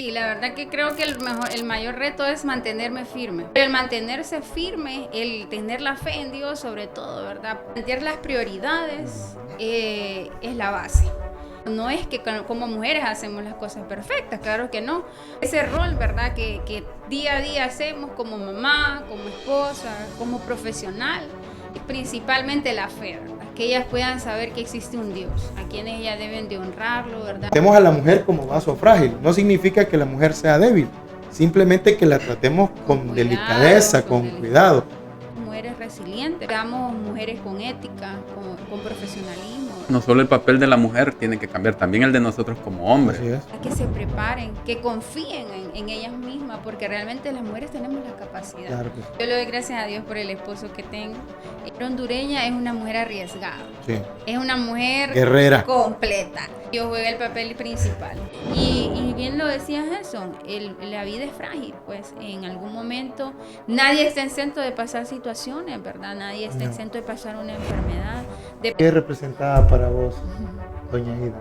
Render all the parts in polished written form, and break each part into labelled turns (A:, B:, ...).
A: Y la verdad que creo que el mayor reto es mantenerme firme. Pero el mantenerse firme, el tener la fe en Dios sobre todo, ¿verdad? Plantear las prioridades es la base. No es que como mujeres hacemos las cosas perfectas, claro que no. Ese rol, ¿verdad? Que día a día hacemos como mamá, como esposa, como profesional, y principalmente la fe, ¿verdad? Que ellas puedan saber que existe un Dios, a quien ellas deben de honrarlo, ¿verdad?
B: Tratemos a la mujer como vaso frágil. No significa que la mujer sea débil, simplemente que la tratemos con delicadeza, con cuidado.
A: Mujeres resilientes, seamos mujeres con ética, con profesionalismo.
C: No solo el papel de la mujer tiene que cambiar, también el de nosotros como hombres.
B: Así es.
A: Que se preparen, que confíen en ellas mismas, porque realmente las mujeres tenemos la capacidad.
B: Claro que sí.
A: Yo le doy gracias a Dios por el esposo que tengo. Ella hondureña es una mujer arriesgada.
B: Sí.
A: Es una mujer
B: guerrera,
A: completa. Yo jugué el papel principal. Y bien lo decía Gerson, la vida es frágil, pues en algún momento nadie está exento de pasar situaciones, ¿verdad? Nadie está exento de pasar una enfermedad.
B: ¿Qué representaba para vos, doña Ida?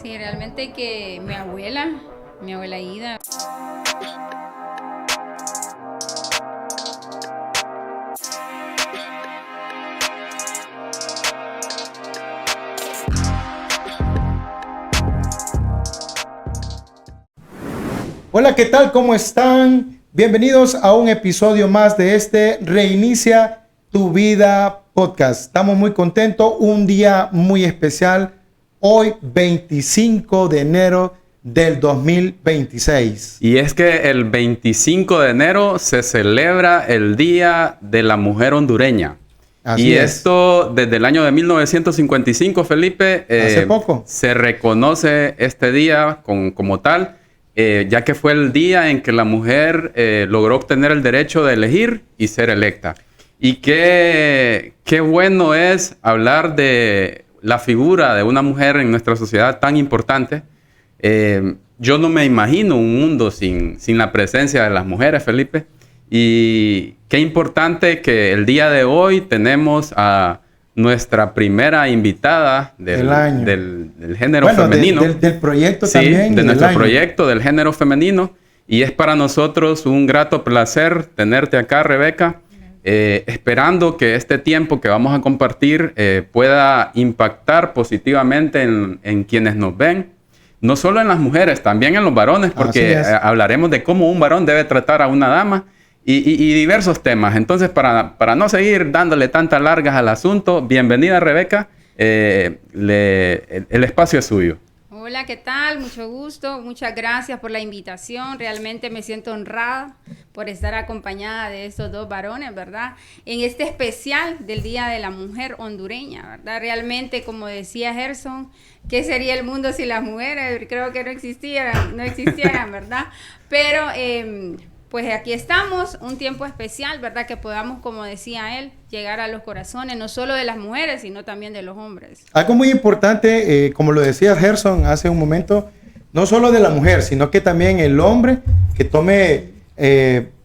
A: Sí, realmente que mi abuela Ida.
B: Hola, ¿qué tal? ¿Cómo están? Bienvenidos a un episodio más de este Reinicia tu Vida podcast. Estamos muy contentos, un día muy especial, hoy 25 de enero del 2026.
C: Y es que el 25 de enero se celebra el Día de la Mujer Hondureña.
B: Así
C: y
B: es.
C: Esto desde el año de 1955, Felipe,
B: Hace poco.
C: Se reconoce este día como tal, ya que fue el día en que la mujer logró obtener el derecho de elegir y ser electa. Y qué bueno es hablar de la figura de una mujer en nuestra sociedad tan importante. Yo no me imagino un mundo sin la presencia de las mujeres, Felipe. Y qué importante que el día de hoy tenemos a nuestra primera invitada del género femenino.
B: Del proyecto
C: sí,
B: también.
C: De nuestro proyecto del género femenino. Y es para nosotros un grato placer tenerte acá, Rebeca. Esperando que este tiempo que vamos a compartir pueda impactar positivamente en quienes nos ven. No solo en las mujeres, también en los varones, porque hablaremos de cómo un varón debe tratar a una dama y diversos temas. Entonces, para no seguir dándole tantas largas al asunto, bienvenida, Rebeca. El espacio es suyo.
A: Hola, ¿qué tal? Mucho gusto. Muchas gracias por la invitación. Realmente me siento honrada por estar acompañada de estos dos varones, ¿verdad? En este especial del Día de la Mujer Hondureña, ¿verdad? Realmente, como decía Gerson, ¿qué sería el mundo sin las mujeres? Creo que no existieran, ¿verdad? Pero pues aquí estamos, un tiempo especial, ¿verdad? Que podamos, como decía él, llegar a los corazones, no solo de las mujeres, sino también de los hombres.
B: Algo muy importante, como lo decía Gerson hace un momento, no solo de la mujer, sino que también el hombre que tome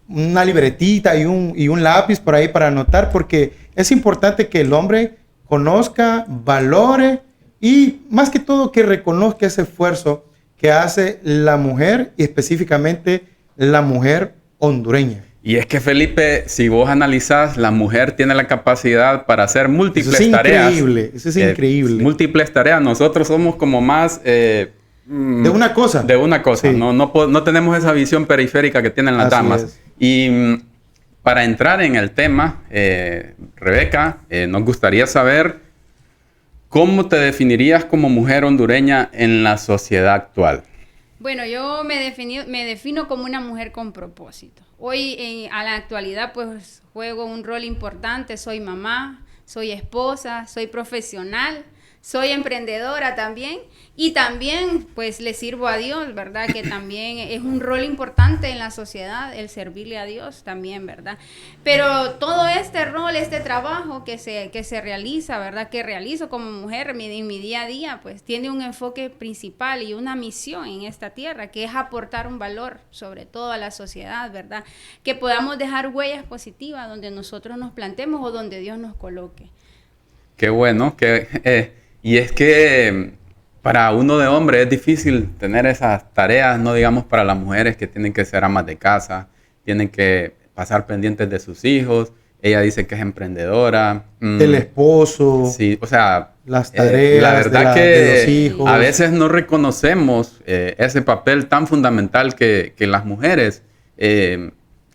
B: una libretita y un lápiz por ahí para anotar, porque es importante que el hombre conozca, valore y más que todo que reconozca ese esfuerzo que hace la mujer y específicamente la mujer hondureña.
C: Y es que, Felipe, si vos analizás, la mujer tiene la capacidad para hacer múltiples tareas.
B: Eso es increíble.
C: Múltiples tareas. Nosotros somos como más...
B: de una cosa.
C: De una cosa.
B: Sí.
C: No tenemos esa visión periférica que tienen las damas.
B: Es.
C: Y para entrar en el tema, Rebeca, nos gustaría saber cómo te definirías como mujer hondureña en la sociedad actual.
A: Bueno, yo me defino como una mujer con propósito. Hoy, a la actualidad, pues juego un rol importante. Soy mamá, soy esposa, soy profesional, soy emprendedora también. Y también, pues, le sirvo a Dios, ¿verdad? Que también es un rol importante en la sociedad, el servirle a Dios también, ¿verdad? Pero todo este rol, este trabajo que se realiza, ¿verdad? Que realizo como mujer en mi día a día, pues, tiene un enfoque principal y una misión en esta tierra, que es aportar un valor, sobre todo a la sociedad, ¿verdad? Que podamos dejar huellas positivas donde nosotros nos plantemos o donde Dios nos coloque.
C: Qué bueno. Y es que... para uno de hombre es difícil tener esas tareas, no digamos para las mujeres que tienen que ser amas de casa, tienen que pasar pendientes de sus hijos. Ella dice que es emprendedora.
B: Del esposo.
C: Sí, o sea,
B: las tareas
C: la verdad
B: de los hijos.
C: A veces no reconocemos ese papel tan fundamental que las mujeres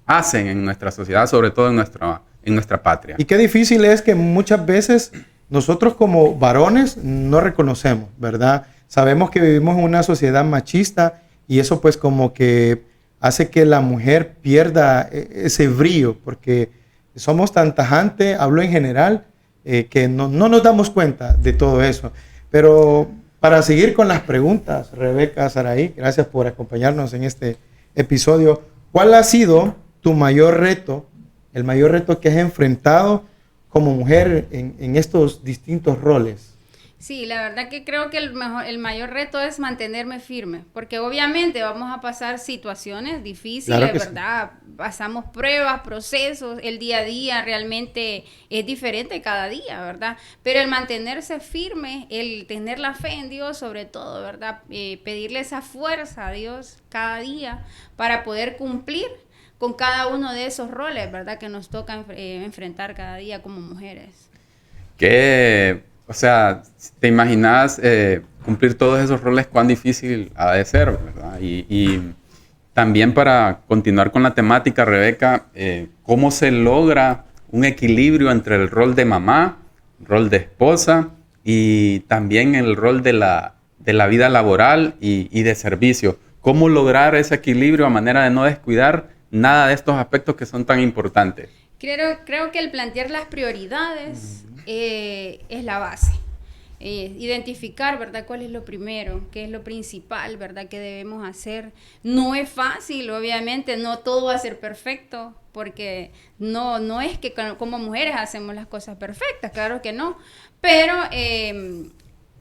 C: hacen en nuestra sociedad, sobre todo en nuestra patria.
B: Y qué difícil es que muchas veces nosotros como varones no reconocemos, ¿verdad? Sabemos que vivimos en una sociedad machista y eso pues como que hace que la mujer pierda ese brillo, porque somos tan tajantes, hablo en general, que no nos damos cuenta de todo eso. Pero para seguir con las preguntas, Rebeca, Saraí, gracias por acompañarnos en este episodio. ¿Cuál ha sido tu mayor reto, el mayor reto que has enfrentado como mujer en estos distintos roles?
A: Sí, la verdad que creo que el mayor reto es mantenerme firme, porque obviamente vamos a pasar situaciones difíciles,
B: Claro que
A: ¿verdad? Sí. Pasamos pruebas, procesos, el día a día realmente es diferente cada día, ¿verdad? Pero el mantenerse firme, el tener la fe en Dios sobre todo, ¿verdad? Pedirle esa fuerza a Dios cada día para poder cumplir con cada uno de esos roles, ¿verdad? Que nos toca enfrentar cada día como mujeres.
C: O sea, ¿te imaginas cumplir todos esos roles cuán difícil ha de ser, verdad? Y también para continuar con la temática, Rebeca, ¿cómo se logra un equilibrio entre el rol de mamá, rol de esposa y también el rol de la vida laboral y de servicio? ¿Cómo lograr ese equilibrio a manera de no descuidar nada de estos aspectos que son tan importantes?
A: Creo que el plantear las prioridades es la base. Identificar, ¿verdad?, cuál es lo primero, qué es lo principal, ¿verdad?, que debemos hacer. No es fácil, obviamente, no todo va a ser perfecto, porque no es que como mujeres hacemos las cosas perfectas, claro que no, pero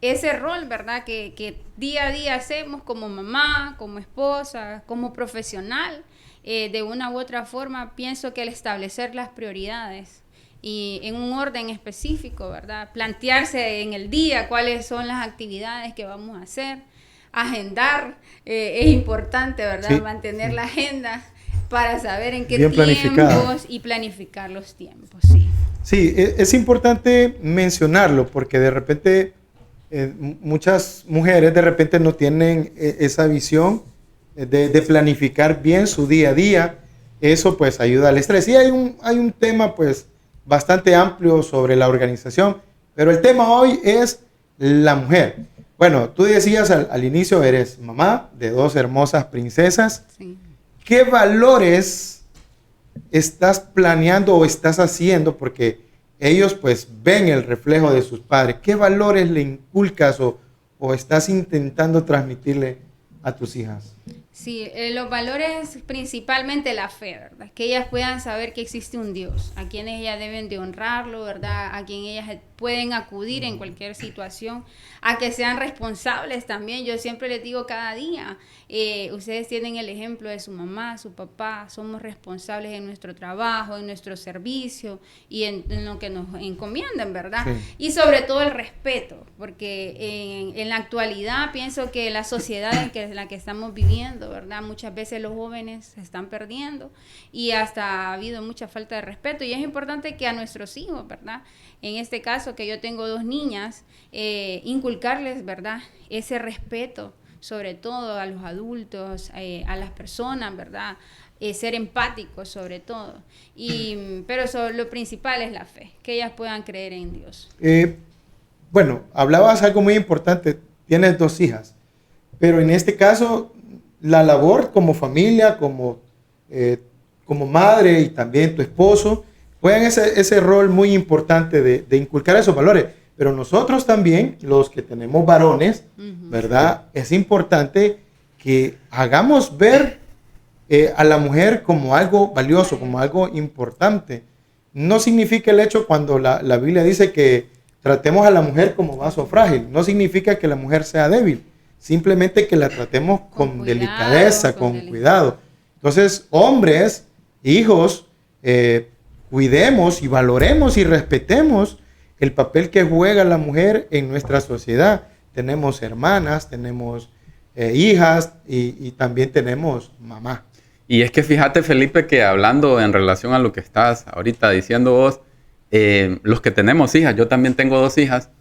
A: ese rol, ¿verdad?, que día a día hacemos como mamá, como esposa, como profesional, de una u otra forma, pienso que el establecer las prioridades y en un orden específico, ¿verdad? Plantearse en el día cuáles son las actividades que vamos a hacer, agendar, es importante, ¿verdad? Sí. Mantener la agenda para saber en qué tiempos y planificar los tiempos, sí.
B: Sí, es importante mencionarlo porque de repente muchas mujeres de repente no tienen esa visión de planificar bien su día a día. Eso pues ayuda al estrés. Y hay un tema pues bastante amplio sobre la organización, pero el tema hoy es la mujer. Bueno, tú decías al inicio, eres mamá de 2 hermosas princesas. Sí. ¿Qué valores estás planeando o estás haciendo? Porque ellos pues ven el reflejo de sus padres. ¿Qué valores le inculcas o estás intentando transmitirle a tus hijas?
A: Sí, los valores, principalmente la fe, ¿verdad? Que ellas puedan saber que existe un Dios, a quien ellas deben de honrarlo, ¿verdad? A quien ellas pueden acudir en cualquier situación, a que sean responsables también. Yo siempre les digo cada día, ustedes tienen el ejemplo de su mamá, su papá, somos responsables en nuestro trabajo, en nuestro servicio y en lo que nos encomiendan, ¿verdad? Sí. Y sobre todo el respeto, porque en la actualidad pienso que la sociedad en la que estamos viviendo, ¿verdad? Muchas veces los jóvenes se están perdiendo y hasta ha habido mucha falta de respeto y es importante que a nuestros hijos, ¿verdad? En este caso que yo tengo 2 niñas, inculcarles, ¿verdad? Ese respeto, sobre todo a los adultos, a las personas, ¿verdad? Ser empáticos sobre todo. Pero lo principal es la fe, que ellas puedan creer en Dios.
B: Bueno, hablabas algo muy importante, tienes 2 hijas, pero en este caso la labor como familia, como madre y también tu esposo, juegan ese rol muy importante de inculcar esos valores. Pero nosotros también, los que tenemos varones, ¿verdad? Es importante que hagamos ver a la mujer como algo valioso, como algo importante. No significa el hecho cuando la Biblia dice que tratemos a la mujer como vaso frágil. No significa que la mujer sea débil. Simplemente que la tratemos con delicadeza, con cuidado. Entonces, hombres, hijos, cuidemos y valoremos y respetemos el papel que juega la mujer en nuestra sociedad. tenemos hermanas, tenemos hijas y también tenemos mamá.
C: Y es que fíjate, Felipe, que hablando en relación a lo que estás ahorita diciendo vos, los que tenemos hijas, yo también tengo 2 hijas,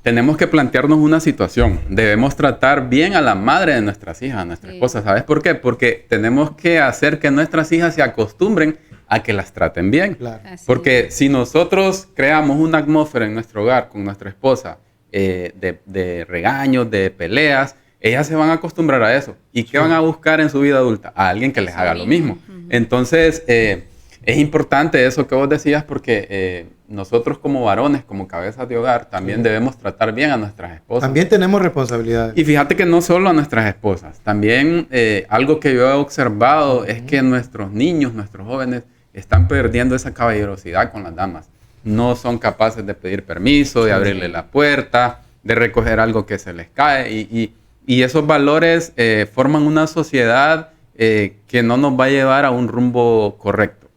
C: tenemos que plantearnos una situación. Debemos tratar bien a la madre de nuestras hijas, a nuestra esposa. ¿Sabes por qué? Porque tenemos que hacer que nuestras hijas se acostumbren a que las traten bien.
B: Claro.
C: Porque si nosotros creamos una atmósfera en nuestro hogar con nuestra esposa de regaños, de peleas, ellas se van a acostumbrar a eso. ¿Y qué van a buscar en su vida adulta? A alguien que les haga lo mismo. Entonces, es importante eso que vos decías porque nosotros como varones, como cabezas de hogar, también debemos tratar bien a nuestras esposas.
B: También tenemos responsabilidades.
C: Y fíjate que no solo a nuestras esposas, también algo que yo he observado es que nuestros niños, nuestros jóvenes, están perdiendo esa caballerosidad con las damas. No son capaces de pedir permiso, de abrirle la puerta, de recoger algo que se les cae. Y esos valores forman una sociedad que no nos va a llevar a un rumbo correcto.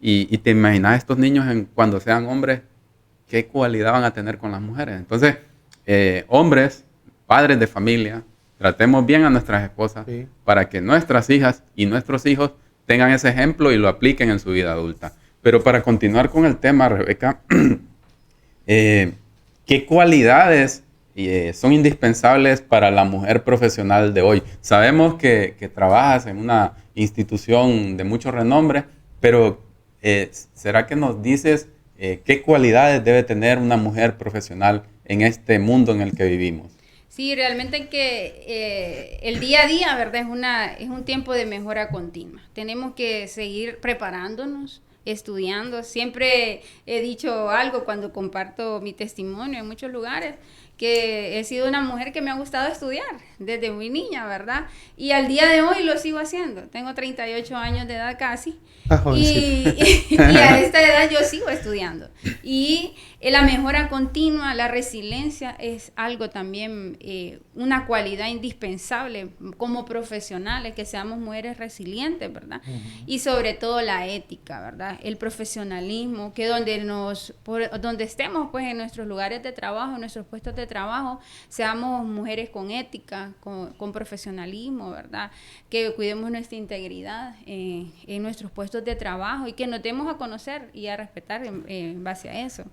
C: Y te imaginas estos niños cuando sean hombres, qué cualidad van a tener con las mujeres. Entonces, hombres, padres de familia, tratemos bien a nuestras esposas para que nuestras hijas y nuestros hijos tengan ese ejemplo y lo apliquen en su vida adulta. Pero para continuar con el tema, Rebeca, ¿qué cualidades son indispensables para la mujer profesional de hoy? Sabemos que trabajas en una institución de mucho renombre, pero ¿será que nos dices qué cualidades debe tener una mujer profesional en este mundo en el que vivimos?
A: Sí, realmente que el día a día, ¿verdad? Es un tiempo de mejora continua. Tenemos que seguir preparándonos, estudiando. Siempre he dicho algo cuando comparto mi testimonio en muchos lugares, que he sido una mujer que me ha gustado estudiar desde muy niña, ¿verdad? Y al día de hoy lo sigo haciendo. Tengo 38 años de edad casi. Y a esta edad yo sigo estudiando. Y la mejora continua, la resiliencia es algo también, una cualidad indispensable como profesionales, que seamos mujeres resilientes, ¿verdad? Y sobre todo la ética, ¿verdad? El profesionalismo, que donde estemos pues en nuestros lugares de trabajo, en nuestros puestos de trabajo, seamos mujeres con ética, con profesionalismo, ¿verdad? Que cuidemos nuestra integridad en nuestros puestos de trabajo y que nos demos a conocer y a respetar en base a eso.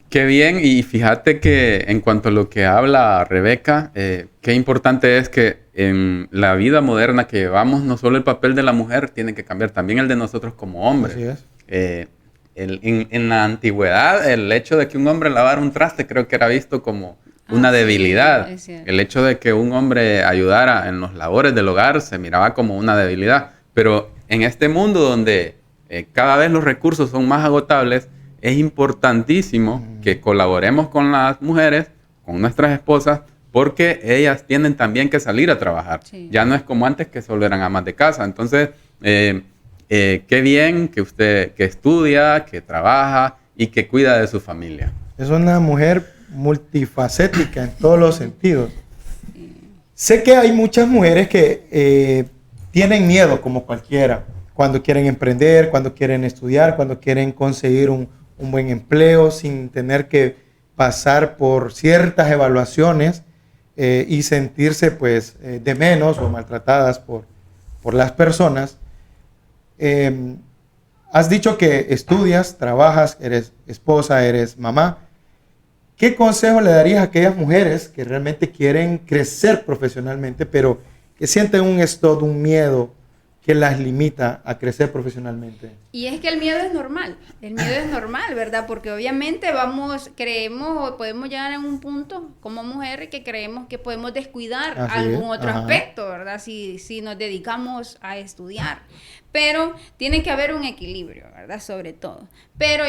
C: Qué bien, y fíjate que en cuanto a lo que habla Rebeca, qué importante es que en la vida moderna que llevamos, no solo el papel de la mujer tiene que cambiar, también el de nosotros como hombres.
B: Así es.
C: En la antigüedad, el hecho de que un hombre lavara un traste creo que era visto como una debilidad.
A: Sí,
C: el hecho de que un hombre ayudara en los labores del hogar se miraba como una debilidad. Pero en este mundo donde cada vez los recursos son más agotables, es importantísimo que colaboremos con las mujeres, con nuestras esposas, porque ellas tienen también que salir a trabajar.
A: Sí.
C: Ya no es como antes que solo eran amas de casa. Entonces, qué bien que usted que estudia, que trabaja y que cuida de su familia.
B: Es una mujer multifacética en todos los sentidos. Sé que hay muchas mujeres que tienen miedo, como cualquiera, cuando quieren emprender, cuando quieren estudiar, cuando quieren conseguir un buen empleo sin tener que pasar por ciertas evaluaciones y sentirse pues de menos o maltratadas por las personas. Has dicho que estudias, trabajas, eres esposa, eres mamá. ¿Qué consejo le darías a aquellas mujeres que realmente quieren crecer profesionalmente, pero que sienten un stop, un miedo que las limita a crecer profesionalmente?
A: Y es que el miedo es normal, ¿verdad? Porque obviamente creemos, podemos llegar a un punto como mujeres que creemos que podemos descuidar algún otro aspecto, ¿verdad? Si nos dedicamos a estudiar. Pero tiene que haber un equilibrio, ¿verdad? Sobre todo. Pero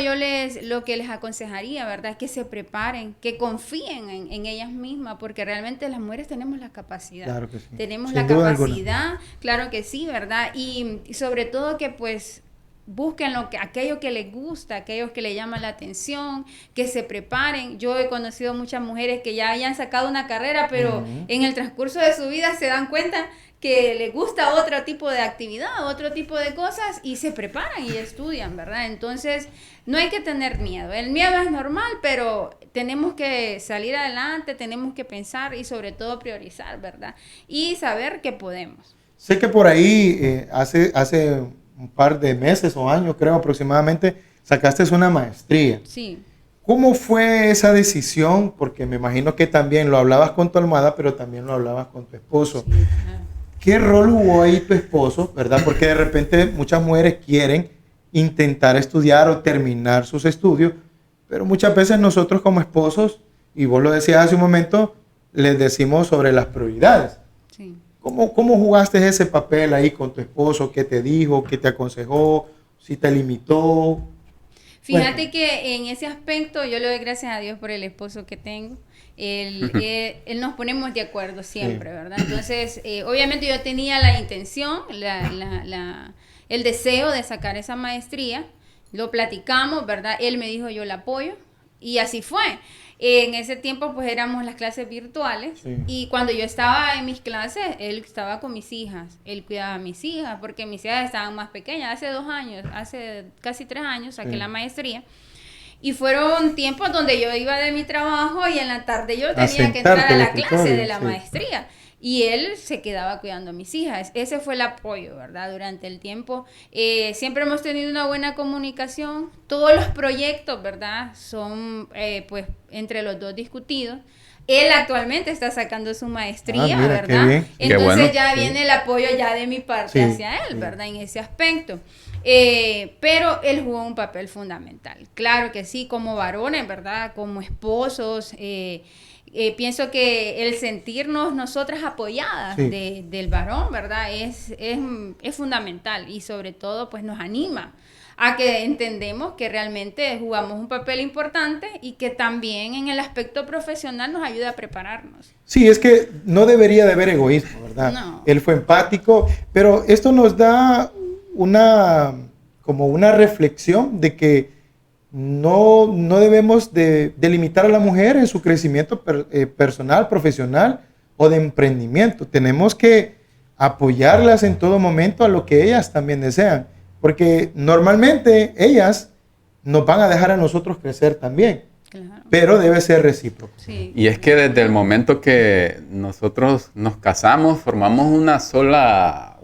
A: lo que les aconsejaría, ¿verdad? Es que se preparen, que confíen en ellas mismas, porque realmente las mujeres tenemos la capacidad.
B: Claro que sí.
A: Tenemos
B: Sin
A: la
B: duda
A: capacidad,
B: alguna.
A: claro que sí, ¿verdad? Y sobre todo que pues busquen aquello que les gusta, aquellos que les llaman la atención, que se preparen. Yo he conocido muchas mujeres que ya hayan sacado una carrera, pero en el transcurso de su vida se dan cuenta que les gusta otro tipo de actividad, otro tipo de cosas y se preparan y estudian, ¿verdad? Entonces, no hay que tener miedo. El miedo es normal, pero tenemos que salir adelante, tenemos que pensar y sobre todo priorizar, ¿verdad? Y saber que podemos.
B: Sé que por ahí hace un par de meses o años, creo aproximadamente, sacaste una maestría.
A: Sí.
B: ¿Cómo fue esa decisión? Porque me imagino que también lo hablabas con tu almohada, pero también lo hablabas con tu esposo.
A: Sí, claro.
B: ¿Qué rol hubo ahí tu esposo, verdad? Porque de repente muchas mujeres quieren intentar estudiar o terminar sus estudios, pero muchas veces nosotros como esposos, y vos lo decías hace un momento, les decimos sobre las prioridades.
A: Sí.
B: ¿Cómo jugaste ese papel ahí con tu esposo? ¿Qué te dijo? ¿Qué te aconsejó? ¿Si te limitó?
A: Fíjate que en ese aspecto yo le doy gracias a Dios por el esposo que tengo. Él nos ponemos de acuerdo siempre, ¿verdad? Entonces, obviamente yo tenía la intención, el deseo de sacar esa maestría. Lo platicamos, ¿verdad? Él me dijo, yo la apoyo. Y así fue. En ese tiempo, pues, éramos las clases virtuales.
B: Sí.
A: Y cuando yo estaba en mis clases, él estaba con mis hijas. Él cuidaba a mis hijas, porque mis hijas estaban más pequeñas. Hace 2 años, hace casi 3 años, saqué la maestría. Y fueron tiempos donde yo iba de mi trabajo y en la tarde yo tenía que entrar a la clase de la maestría. Y él se quedaba cuidando a mis hijas. Ese fue el apoyo, ¿verdad? Durante el tiempo. Siempre hemos tenido una buena comunicación. Todos los proyectos, ¿verdad? Son, pues, entre los dos discutidos. Él actualmente está sacando su maestría,
B: mira,
A: ¿verdad?
B: qué bien.
A: Entonces
C: Qué bueno.
A: ya viene el apoyo ya de mi parte hacia él, ¿verdad? En ese aspecto. Pero él jugó un papel fundamental. Claro que sí, como varones, ¿verdad? Como esposos. Pienso que el sentirnos nosotras apoyadas del varón, ¿verdad? Es fundamental y sobre todo pues nos anima a que entendemos que realmente jugamos un papel importante y que también en el aspecto profesional nos ayuda a prepararnos.
B: Sí, es que no debería de haber egoísmo, ¿verdad?
A: No.
B: Él fue empático, pero esto nos da como una reflexión de que no debemos de limitar a la mujer en su crecimiento personal, profesional o de emprendimiento. Tenemos que apoyarlas en todo momento a lo que ellas también desean, porque normalmente ellas nos van a dejar a nosotros crecer también,
A: Claro.
B: pero debe ser recíproco.
A: Sí.
C: Y es que desde el momento que nosotros nos casamos, formamos una sola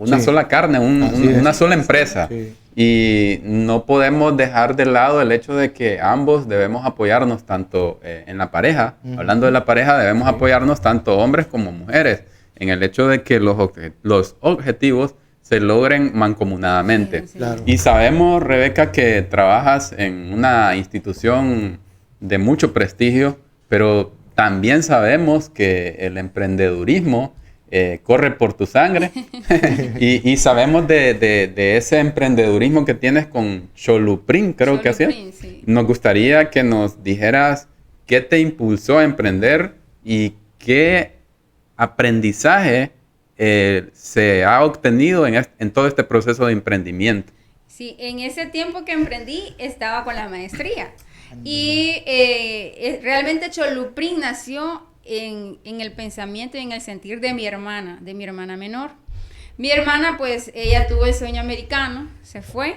C: carne, una sola empresa.
B: Sí.
C: Y no podemos dejar de lado el hecho de que ambos debemos apoyarnos tanto en la pareja. Hablando de la pareja, debemos apoyarnos tanto hombres como mujeres en el hecho de que los objetivos se logren mancomunadamente.
A: Sí.
B: Claro.
C: Y sabemos, Rebeca, que trabajas en una institución de mucho prestigio, pero también sabemos que el emprendedurismo corre por tu sangre y sabemos de ese emprendedurismo que tienes con Xoluprim, creo que así es.
A: Sí.
C: Nos gustaría que nos dijeras qué te impulsó a emprender y qué aprendizaje se ha obtenido en todo este proceso de emprendimiento.
A: Sí, en ese tiempo que emprendí estaba con la maestría y realmente Xoluprim nació en el pensamiento y en el sentir de mi hermana menor. Mi hermana, pues, ella tuvo el sueño americano, se fue,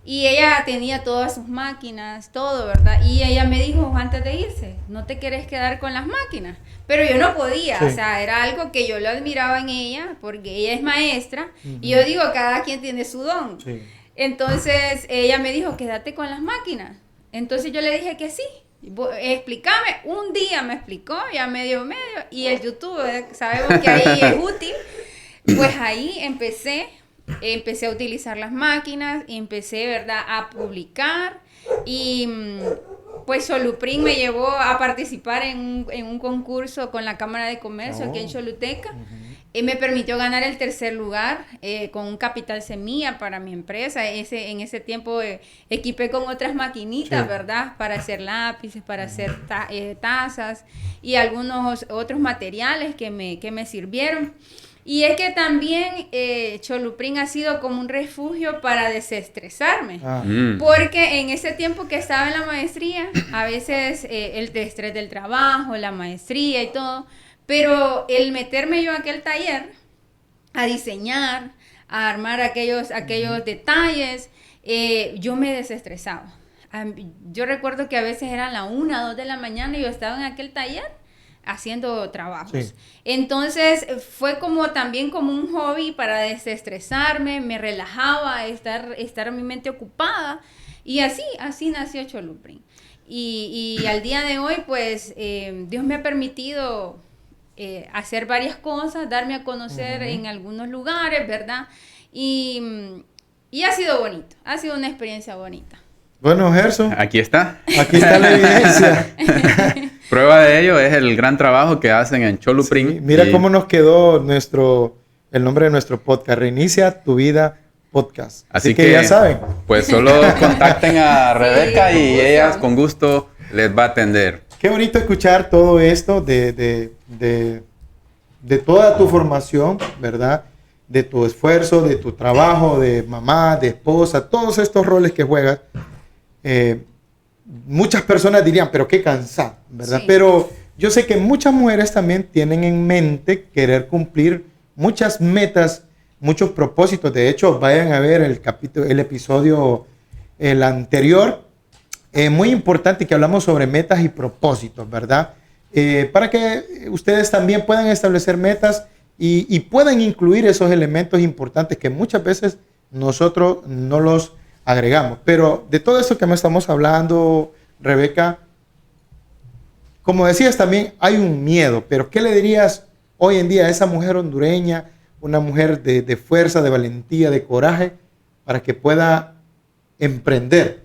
A: y ella tenía todas sus máquinas, todo, ¿verdad? Y ella me dijo antes de irse, ¿no te querés quedar con las máquinas? Pero yo no podía,
B: Sí.
A: o sea, era algo que yo lo admiraba en ella, porque ella es maestra, y yo digo, cada quien tiene su don.
B: Sí.
A: Entonces, ella me dijo, quédate con las máquinas. Entonces yo le dije que sí. Explícame, un día me explicó, ya medio, y el YouTube, sabemos que ahí es útil, pues ahí empecé a utilizar las máquinas, y empecé, ¿verdad?, a publicar, y pues Xoluprim me llevó a participar en un concurso con la Cámara de Comercio aquí en Xoluteca. Me permitió ganar el 3er lugar con un capital semilla para mi empresa. En ese tiempo equipé con otras maquinitas, ¿verdad? Para hacer lápices, para hacer tazas y algunos otros materiales que me sirvieron. Y es que también Xoluprim ha sido como un refugio para desestresarme. Porque en ese tiempo que estaba en la maestría, a veces el estrés del trabajo, la maestría y todo, pero el meterme yo a aquel taller a diseñar, a armar aquellos detalles, yo me desestresaba. Yo recuerdo que a veces eran la 1, 2 de la mañana y yo estaba en aquel taller haciendo trabajos. Sí. Entonces fue como también como un hobby para desestresarme, me relajaba, estar mi mente ocupada, y así nació Choluprín. Y al día de hoy, pues, Dios me ha permitido hacer varias cosas, darme a conocer en algunos lugares, ¿verdad? Y ha sido bonito, ha sido una experiencia bonita.
B: Bueno, Gerson.
C: Aquí está.
B: Aquí está la evidencia.
C: Prueba de ello es el gran trabajo que hacen en Choluprín.
B: Sí, mira cómo nos quedó el nombre de nuestro podcast, Reinicia tu Vida Podcast. Así que ya saben.
C: Pues solo contacten a Rebeca y ella con gusto les va a atender.
B: Qué bonito escuchar todo esto de toda tu formación, ¿verdad? De tu esfuerzo, de tu trabajo, de mamá, de esposa, todos estos roles que juegas. Muchas personas dirían, pero qué cansado, ¿verdad? Sí. Pero yo sé que muchas mujeres también tienen en mente querer cumplir muchas metas, muchos propósitos. De hecho, vayan a ver el episodio anterior, muy importante, que hablamos sobre metas y propósitos, ¿verdad? Para que ustedes también puedan establecer metas y puedan incluir esos elementos importantes que muchas veces nosotros no los agregamos. Pero de todo esto que me estamos hablando, Rebeca, como decías, también hay un miedo. Pero ¿qué le dirías hoy en día a esa mujer hondureña, una mujer de fuerza, de valentía, de coraje, para que pueda emprender?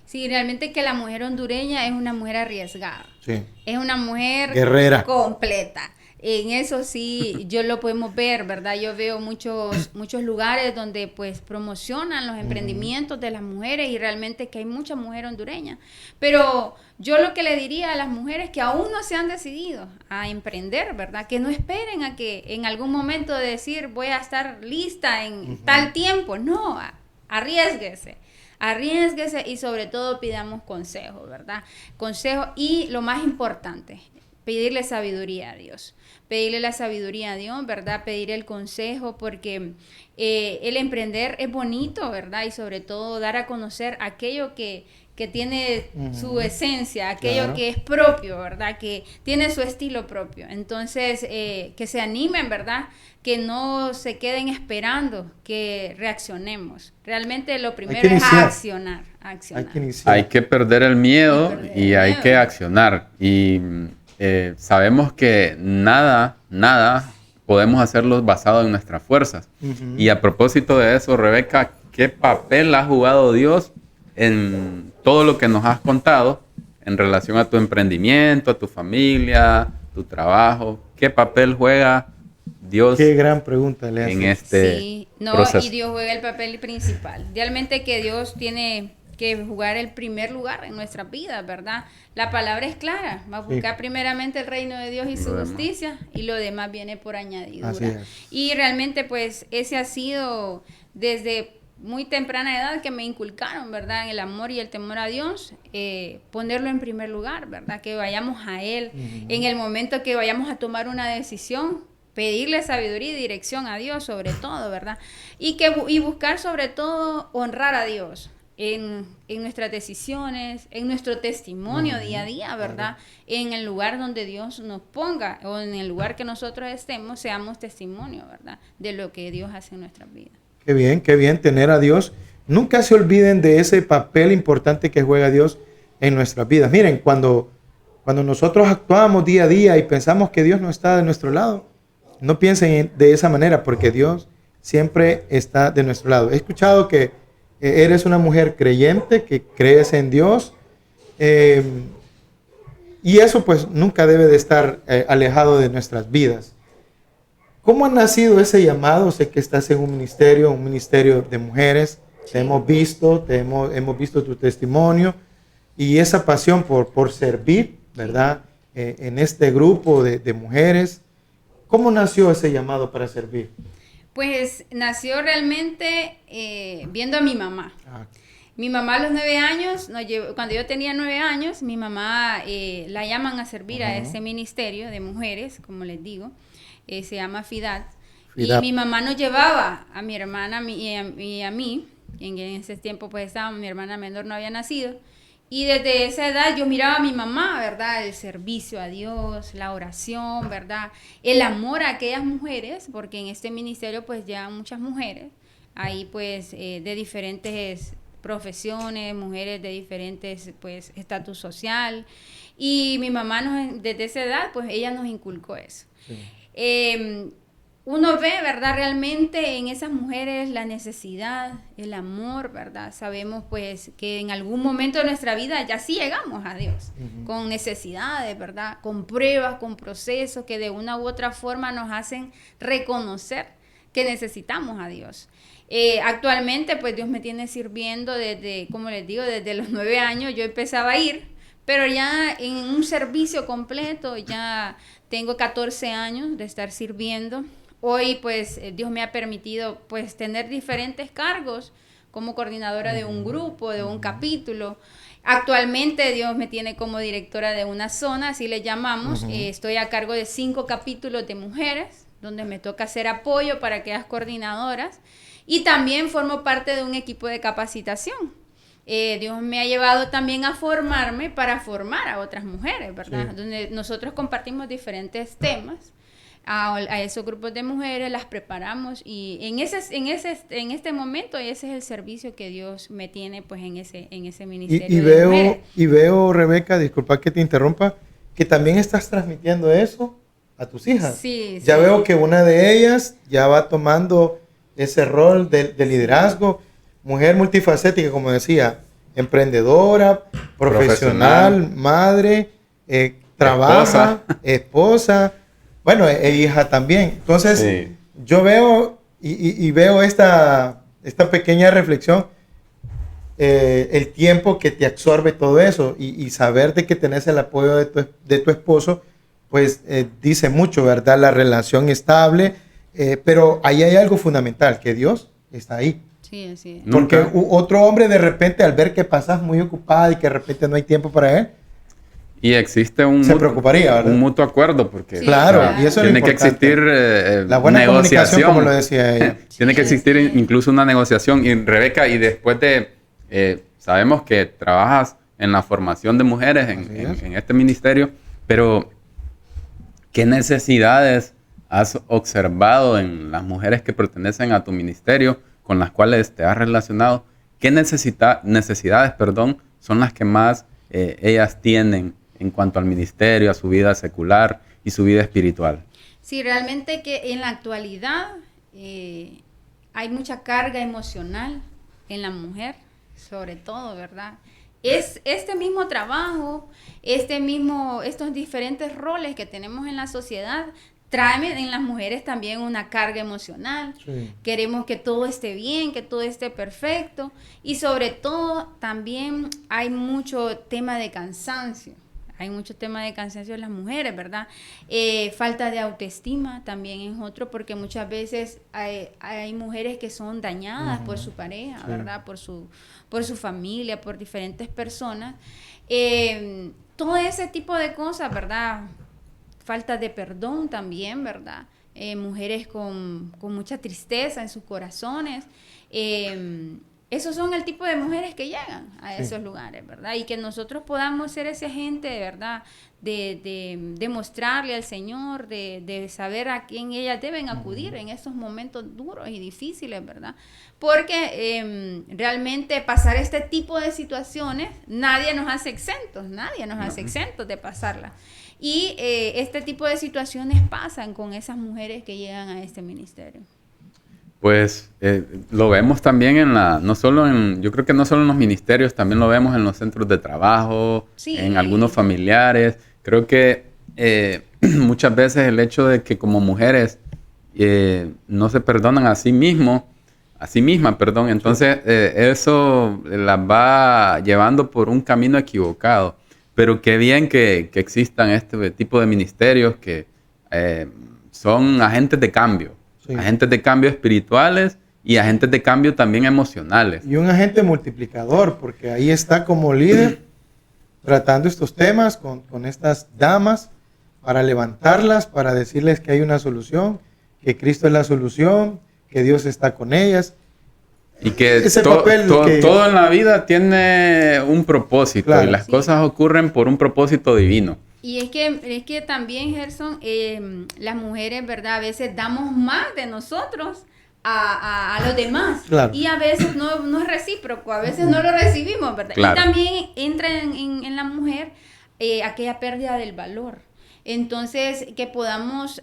A: Sí, realmente que la mujer hondureña es una mujer arriesgada.
B: Sí.
A: Es una mujer
B: guerrera,
A: completa. En eso sí, yo lo podemos ver, ¿verdad? Yo veo muchos lugares donde pues promocionan los emprendimientos de las mujeres, y realmente que hay mucha mujer hondureña. Pero yo lo que le diría a las mujeres que aún no se han decidido a emprender, ¿verdad? Que no esperen a que en algún momento de decir voy a estar lista en tal tiempo. No, arriésguese y sobre todo pidamos consejo, ¿verdad? Consejo, y lo más importante, pedirle sabiduría a Dios. Pedirle la sabiduría a Dios, ¿verdad? Pedir el consejo, porque el emprender es bonito, ¿verdad? Y sobre todo dar a conocer aquello que tiene su esencia, aquello que es propio, ¿verdad? Que tiene su estilo propio. Entonces, que se animen, ¿verdad? Que no se queden esperando, que reaccionemos. Realmente lo primero es accionar.
C: Hay que perder el miedo y hay que accionar. Y sabemos que nada podemos hacerlo basado en nuestras fuerzas. Y a propósito de eso, Rebeca, ¿qué papel ha jugado Dios en todo lo que nos has contado en relación a tu emprendimiento, a tu familia, tu trabajo? ¿Qué papel juega Dios?
B: Qué gran pregunta le hace.
C: En este proceso.
A: Y Dios juega el papel principal. Realmente que Dios tiene que jugar el primer lugar en nuestras vidas, ¿verdad? La palabra es clara, va a buscar primeramente el reino de Dios y su justicia, y lo demás viene por añadidura. Y realmente pues ese ha sido desde muy temprana edad que me inculcaron, ¿verdad? En el amor y el temor a Dios, ponerlo en primer lugar, ¿verdad? Que vayamos a Él en el momento que vayamos a tomar una decisión, pedirle sabiduría y dirección a Dios sobre todo, ¿verdad? Y buscar sobre todo honrar a Dios en nuestras decisiones, en nuestro testimonio día a día, ¿verdad? En el lugar donde Dios nos ponga, o en el lugar que nosotros estemos, seamos testimonio, ¿verdad? De lo que Dios hace en nuestras vidas.
B: Qué bien tener a Dios. Nunca se olviden de ese papel importante que juega Dios en nuestras vidas. Miren, cuando nosotros actuamos día a día y pensamos que Dios no está de nuestro lado, no piensen de esa manera, porque Dios siempre está de nuestro lado. He escuchado que eres una mujer creyente, que crees en Dios, y eso pues nunca debe de estar alejado de nuestras vidas. ¿Cómo ha nacido ese llamado? Sé que estás en un ministerio de mujeres. Sí. Te hemos visto tu testimonio y esa pasión por servir, ¿verdad? En este grupo de mujeres. ¿Cómo nació ese llamado para servir?
A: Pues nació realmente viendo a mi mamá. Mi mamá a los 9 años, cuando yo tenía 9 años, mi mamá la llaman a servir a ese ministerio de mujeres, como les digo. Se llama FIDAT.
B: Cuidado.
A: Y mi mamá nos llevaba a mi hermana y a mí, en ese tiempo pues estábamos, mi hermana menor no había nacido, y desde esa edad yo miraba a mi mamá, ¿verdad? El servicio a Dios, la oración, ¿verdad? El amor a aquellas mujeres, porque en este ministerio pues llevan muchas mujeres, ahí pues de diferentes profesiones, mujeres de diferentes pues estatus social, y mi mamá desde esa edad pues ella nos inculcó eso. Sí. Uno ve, ¿verdad? Realmente en esas mujeres la necesidad, el amor, ¿verdad? Sabemos pues que en algún momento de nuestra vida ya sí llegamos a Dios, con necesidades, ¿verdad? Con pruebas, con procesos que de una u otra forma nos hacen reconocer que necesitamos a Dios. Actualmente pues Dios me tiene sirviendo desde, como les digo, desde los 9 años yo empezaba a ir, pero ya en un servicio completo, ya tengo 14 años de estar sirviendo. Hoy pues Dios me ha permitido pues tener diferentes cargos como coordinadora de un grupo, de un capítulo. Actualmente Dios me tiene como directora de una zona, así le llamamos. Estoy a cargo de 5 capítulos de mujeres, donde me toca hacer apoyo para aquellas coordinadoras. Y también formo parte de un equipo de capacitación. Dios me ha llevado también a formarme para formar a otras mujeres, ¿verdad? Sí. Donde nosotros compartimos diferentes temas. A esos grupos de mujeres las preparamos y en este momento ese es el servicio que Dios me tiene pues en ese ministerio
B: y veo, Rebeca, disculpa que te interrumpa, que también estás transmitiendo eso a tus hijas.
A: Sí,
B: ya veo que una de ellas ya va tomando ese rol de liderazgo, mujer multifacética, como decía, emprendedora, profesional. Madre, trabaja, esposa. Bueno, hija también. Entonces, sí. Yo veo y veo esta pequeña reflexión, el tiempo que te absorbe todo eso y saber de que tenés el apoyo de tu esposo, pues dice mucho, ¿verdad? La relación estable, pero ahí hay algo fundamental, que Dios está ahí.
A: Sí, sí.
B: Porque otro hombre de repente al ver que pasas muy ocupada y que de repente no hay tiempo para él,
C: y existe
B: se preocuparía, ¿verdad?
C: Un mutuo acuerdo, porque
B: sí, claro, y eso
C: tiene que existir
B: la buena comunicación, como lo decía ella.
C: Tiene que existir incluso una negociación. Y Rebeca, y después sabemos que trabajas en la formación de mujeres en este ministerio, pero ¿qué necesidades has observado en las mujeres que pertenecen a tu ministerio, con las cuales te has relacionado? ¿Qué necesidades son las que más ellas tienen en cuanto al ministerio, a su vida secular y su vida espiritual?
A: Sí, realmente que en la actualidad hay mucha carga emocional en la mujer, sobre todo, ¿verdad? Es este mismo trabajo, estos diferentes roles que tenemos en la sociedad, traen en las mujeres también una carga emocional. Sí. Queremos que todo esté bien, que todo esté perfecto, y sobre todo también hay mucho tema de cansancio. Hay mucho tema de cansancio en las mujeres, ¿verdad? Falta de autoestima también es otro, porque muchas veces hay mujeres que son dañadas por su pareja, sí, ¿verdad? Por su familia, por diferentes personas. Todo ese tipo de cosas, ¿verdad? Falta de perdón también, ¿verdad? Mujeres con mucha tristeza en sus corazones. Esos son el tipo de mujeres que llegan a esos lugares, ¿verdad? Y que nosotros podamos ser ese agente, ¿verdad? De mostrarle al Señor, de saber a quién ellas deben acudir en estos momentos duros y difíciles, ¿verdad? Porque realmente pasar este tipo de situaciones, nadie nos hace exentos de pasarlas. Y este tipo de situaciones pasan con esas mujeres que llegan a este ministerio.
C: Pues lo vemos también yo creo que no solo en los ministerios, también lo vemos en los centros de trabajo, sí, en algunos familiares. Creo que muchas veces el hecho de que como mujeres no se perdonan a sí mismas, entonces eso las va llevando por un camino equivocado. Pero qué bien que existan este tipo de ministerios que son agentes de cambio. Sí. Agentes de cambio espirituales y agentes de cambio también emocionales.
B: Y un agente multiplicador, porque ahí está como líder tratando estos temas con estas damas para levantarlas, para decirles que hay una solución que Cristo es la solución, que Dios está con ellas.
C: Y que
B: Ese papel que-
C: todo en la vida tiene un propósito,
B: Claro.
C: y las
A: Sí.
C: cosas ocurren por un propósito divino.
A: Y es que también, Gerson, las mujeres, ¿verdad? A veces damos más de nosotros a los demás.
B: Claro.
A: Y a veces no es recíproco, a veces no lo recibimos, ¿verdad?
C: Claro.
A: Y también entra en la mujer aquella pérdida del valor. Entonces, que podamos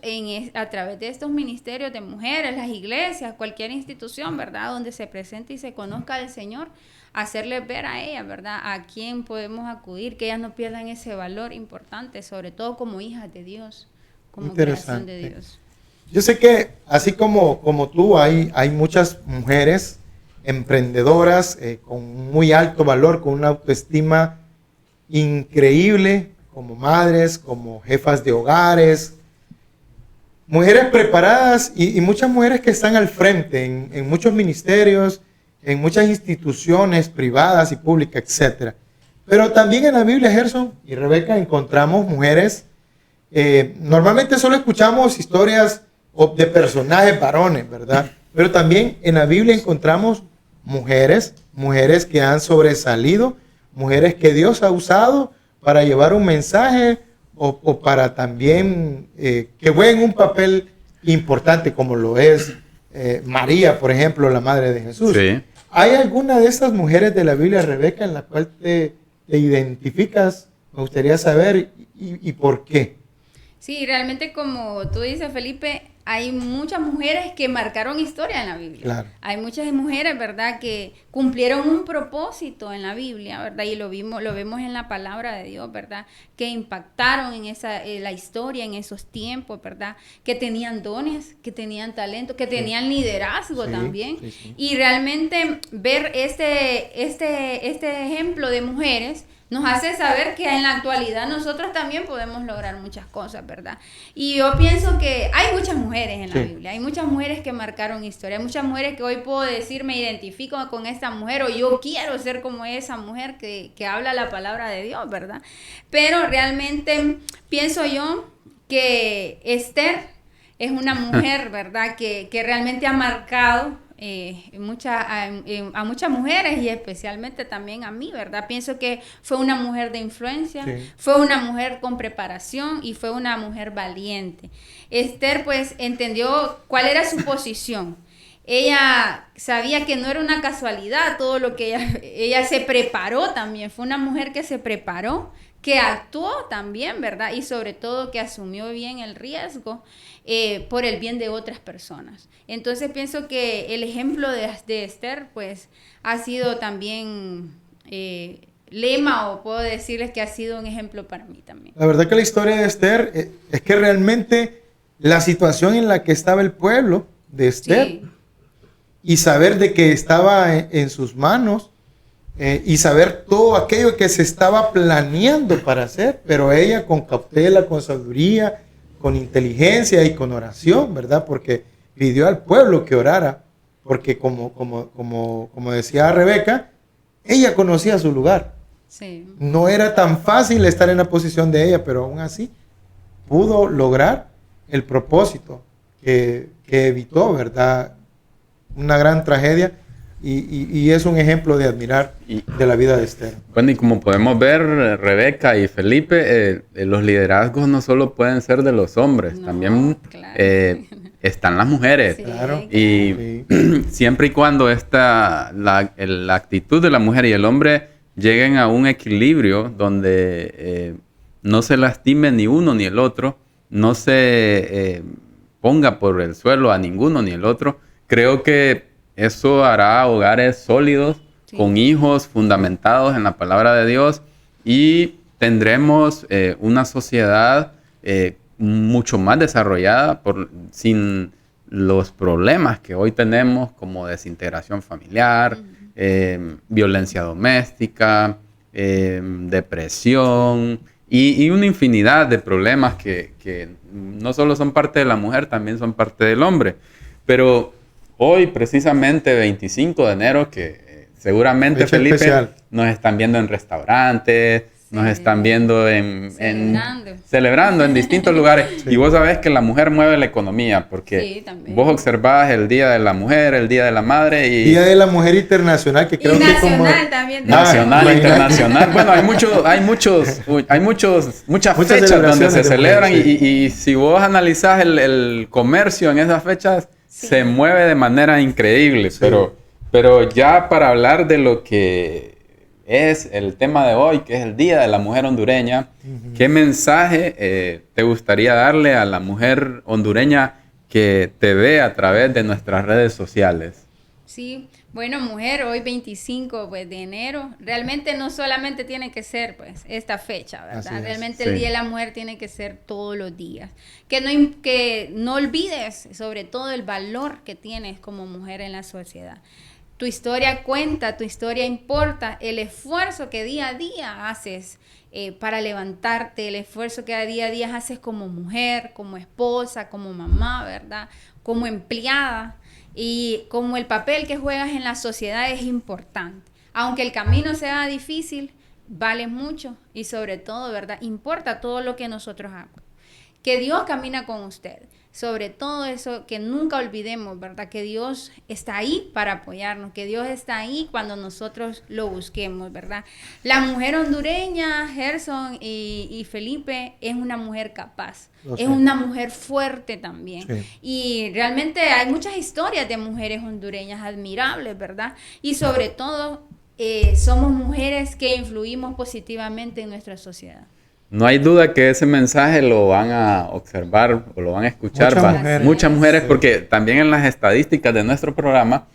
A: a través de estos ministerios de mujeres, las iglesias, cualquier institución, ¿verdad? Donde se presente y se conozca al Señor, hacerles ver a ellas, ¿verdad? A quién podemos acudir, que ellas no pierdan ese valor importante, sobre todo como hijas de Dios, como creación de
B: Interesante.
A: Dios.
B: Yo sé que así como tú, hay muchas mujeres emprendedoras con muy alto valor, con una autoestima increíble, como madres, como jefas de hogares, mujeres preparadas y muchas mujeres que están al frente en muchos ministerios, en muchas instituciones privadas y públicas, etc. Pero también en la Biblia, Gerson y Rebeca, encontramos mujeres, normalmente solo escuchamos historias de personajes varones, ¿verdad? Pero también en la Biblia encontramos mujeres que han sobresalido, mujeres que Dios ha usado para llevar un mensaje o para también que jueguen un papel importante como lo es María, por ejemplo, la madre de Jesús.
C: Sí.
B: ¿Hay alguna de esas mujeres de la Biblia, Rebeca, en la cual te identificas? Me gustaría saber y por qué.
A: Sí, realmente como tú dices, Felipe, hay muchas mujeres que marcaron historia en la Biblia.
B: Claro.
A: Hay muchas mujeres, ¿verdad?, que cumplieron un propósito en la Biblia, ¿verdad? Y lo vemos en la palabra de Dios, ¿verdad? Que impactaron en la historia en esos tiempos, ¿verdad? Que tenían dones, que tenían talento, que tenían liderazgo
B: Sí,
A: también.
B: sí, sí.
A: Y realmente ver este ejemplo de mujeres nos hace saber que en la actualidad nosotros también podemos lograr muchas cosas, ¿verdad? Y yo pienso que hay muchas mujeres en la
B: Sí.
A: Biblia, hay muchas mujeres que marcaron historia, hay muchas mujeres que hoy puedo decir me identifico con esta mujer o yo quiero ser como esa mujer que habla la palabra de Dios, ¿verdad? Pero realmente pienso yo que Esther es una mujer, ¿verdad? Que realmente ha marcado a muchas mujeres y especialmente también a mí, ¿verdad? Pienso que fue una mujer de influencia,
B: Sí.
A: fue una mujer con preparación y fue una mujer valiente. Esther pues entendió cuál era su posición. Ella sabía que no era una casualidad todo lo que ella se preparó también, fue una mujer que se preparó, que actuó también, ¿verdad? Y sobre todo que asumió bien el riesgo por el bien de otras personas. Entonces pienso que el ejemplo de Esther, pues, ha sido también lema, o puedo decirles que ha sido un ejemplo para mí también.
B: La verdad que la historia de Esther es que realmente la situación en la que estaba el pueblo de Esther
A: Sí,
B: y saber de que estaba en sus manos y saber todo aquello que se estaba planeando para hacer, pero ella con cautela, con sabiduría, con inteligencia y con oración, ¿verdad? Porque pidió al pueblo que orara, porque como decía Rebeca, ella conocía su lugar.
A: sí.
B: No era tan fácil estar en la posición de ella, pero aún así pudo lograr el propósito que evitó, ¿verdad? Una gran tragedia y es un ejemplo de admirar de la vida de Esther.
C: Bueno, y como podemos ver, Rebeca y Felipe, los liderazgos no solo pueden ser de los hombres,
A: No,
C: también
A: claro.
C: están las mujeres.
A: Sí,
B: Claro.
C: Y
B: Sí.
C: siempre y cuando la actitud de la mujer y el hombre lleguen a un equilibrio donde no se lastime ni uno ni el otro, no se ponga por el suelo a ninguno ni el otro, creo que eso hará hogares sólidos,
A: Sí.
C: con hijos fundamentados en la palabra de Dios, y tendremos una sociedad mucho más desarrollada sin los problemas que hoy tenemos, como desintegración familiar, violencia doméstica, depresión y una infinidad de problemas que no solo son parte de la mujer, también son parte del hombre. Pero hoy, precisamente 25 de enero, que seguramente,
B: Fecha
C: Felipe,
B: especial.
C: nos están viendo en restaurantes, nos están viendo celebrando en distintos lugares.
B: Sí.
C: Y vos sabés que la mujer mueve la economía, porque
A: Sí, también.
C: vos observás el Día de la Mujer, el Día de la Madre y...
B: Día de la Mujer Internacional, que
A: Y
B: creo que como...
A: nacional también.
C: Nacional,
B: imagínate.
C: internacional. Bueno, muchas fechas donde
B: celebraciones
C: se
B: de
C: celebran
B: mujer, sí.
C: y si vos analizás el comercio en esas fechas,
A: Sí.
C: se mueve de manera increíble.
B: Sí.
C: Pero ya para hablar de lo que es el tema de hoy, que es el Día de la Mujer Hondureña, ¿qué mensaje te gustaría darle a la mujer hondureña que te ve a través de nuestras redes sociales?
A: Sí, bueno, mujer, hoy 25 pues, de enero, realmente no solamente tiene que ser pues esta fecha,
B: Así
A: ¿verdad?
B: es.
A: Realmente
C: Sí.
A: el Día de la Mujer tiene que ser todos los días. Que no olvides sobre todo el valor que tienes como mujer en la sociedad. Tu historia cuenta, tu historia importa, el esfuerzo que día a día haces para levantarte, el esfuerzo que día a día haces como mujer, como esposa, como mamá, ¿verdad? Como empleada. Y como el papel que juegas en la sociedad es importante. Aunque el camino sea difícil, vale mucho y sobre todo, ¿verdad? Importa todo lo que nosotros hagamos. Que Dios camina con usted. Sobre todo eso, que nunca olvidemos, ¿verdad? Que Dios está ahí para apoyarnos, que Dios está ahí cuando nosotros lo busquemos, ¿verdad? La mujer hondureña, Gerson y Felipe, es una mujer capaz,
B: Lo
A: es
B: sé.
A: una mujer fuerte también.
B: Sí.
A: Y realmente hay muchas historias de mujeres hondureñas admirables, ¿verdad? Y sobre todo, somos mujeres que influimos positivamente en nuestra sociedad.
C: No hay duda que ese mensaje lo van a observar o lo van a escuchar
B: Muchas mujeres.
C: muchas porque también en las estadísticas de nuestro programa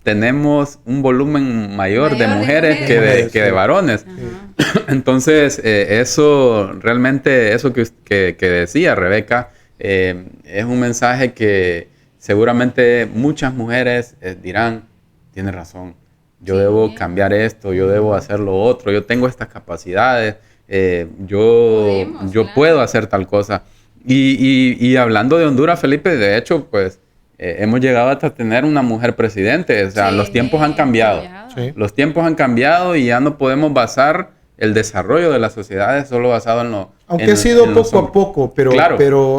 C: tenemos un volumen mayor de
A: Mayor de
C: mujeres
A: mujeres.
C: que de
B: Sí.
C: varones.
A: Ajá.
C: Entonces, eso realmente, eso que decía Rebeca, es un mensaje que seguramente muchas mujeres dirán, tiene razón, yo
A: Sí.
C: debo cambiar esto, yo debo hacer lo otro, yo tengo estas capacidades.
A: Podemos,
C: Yo
A: claro.
C: puedo hacer tal cosa. Y hablando de Honduras, Felipe, de hecho, pues hemos llegado hasta tener una mujer presidente. O sea,
A: Sí,
C: los tiempos han cambiado.
B: Sí.
C: Los tiempos han cambiado y ya no podemos basar el desarrollo de las sociedades solo basado en lo...
B: Aunque ha sido poco a poco, pero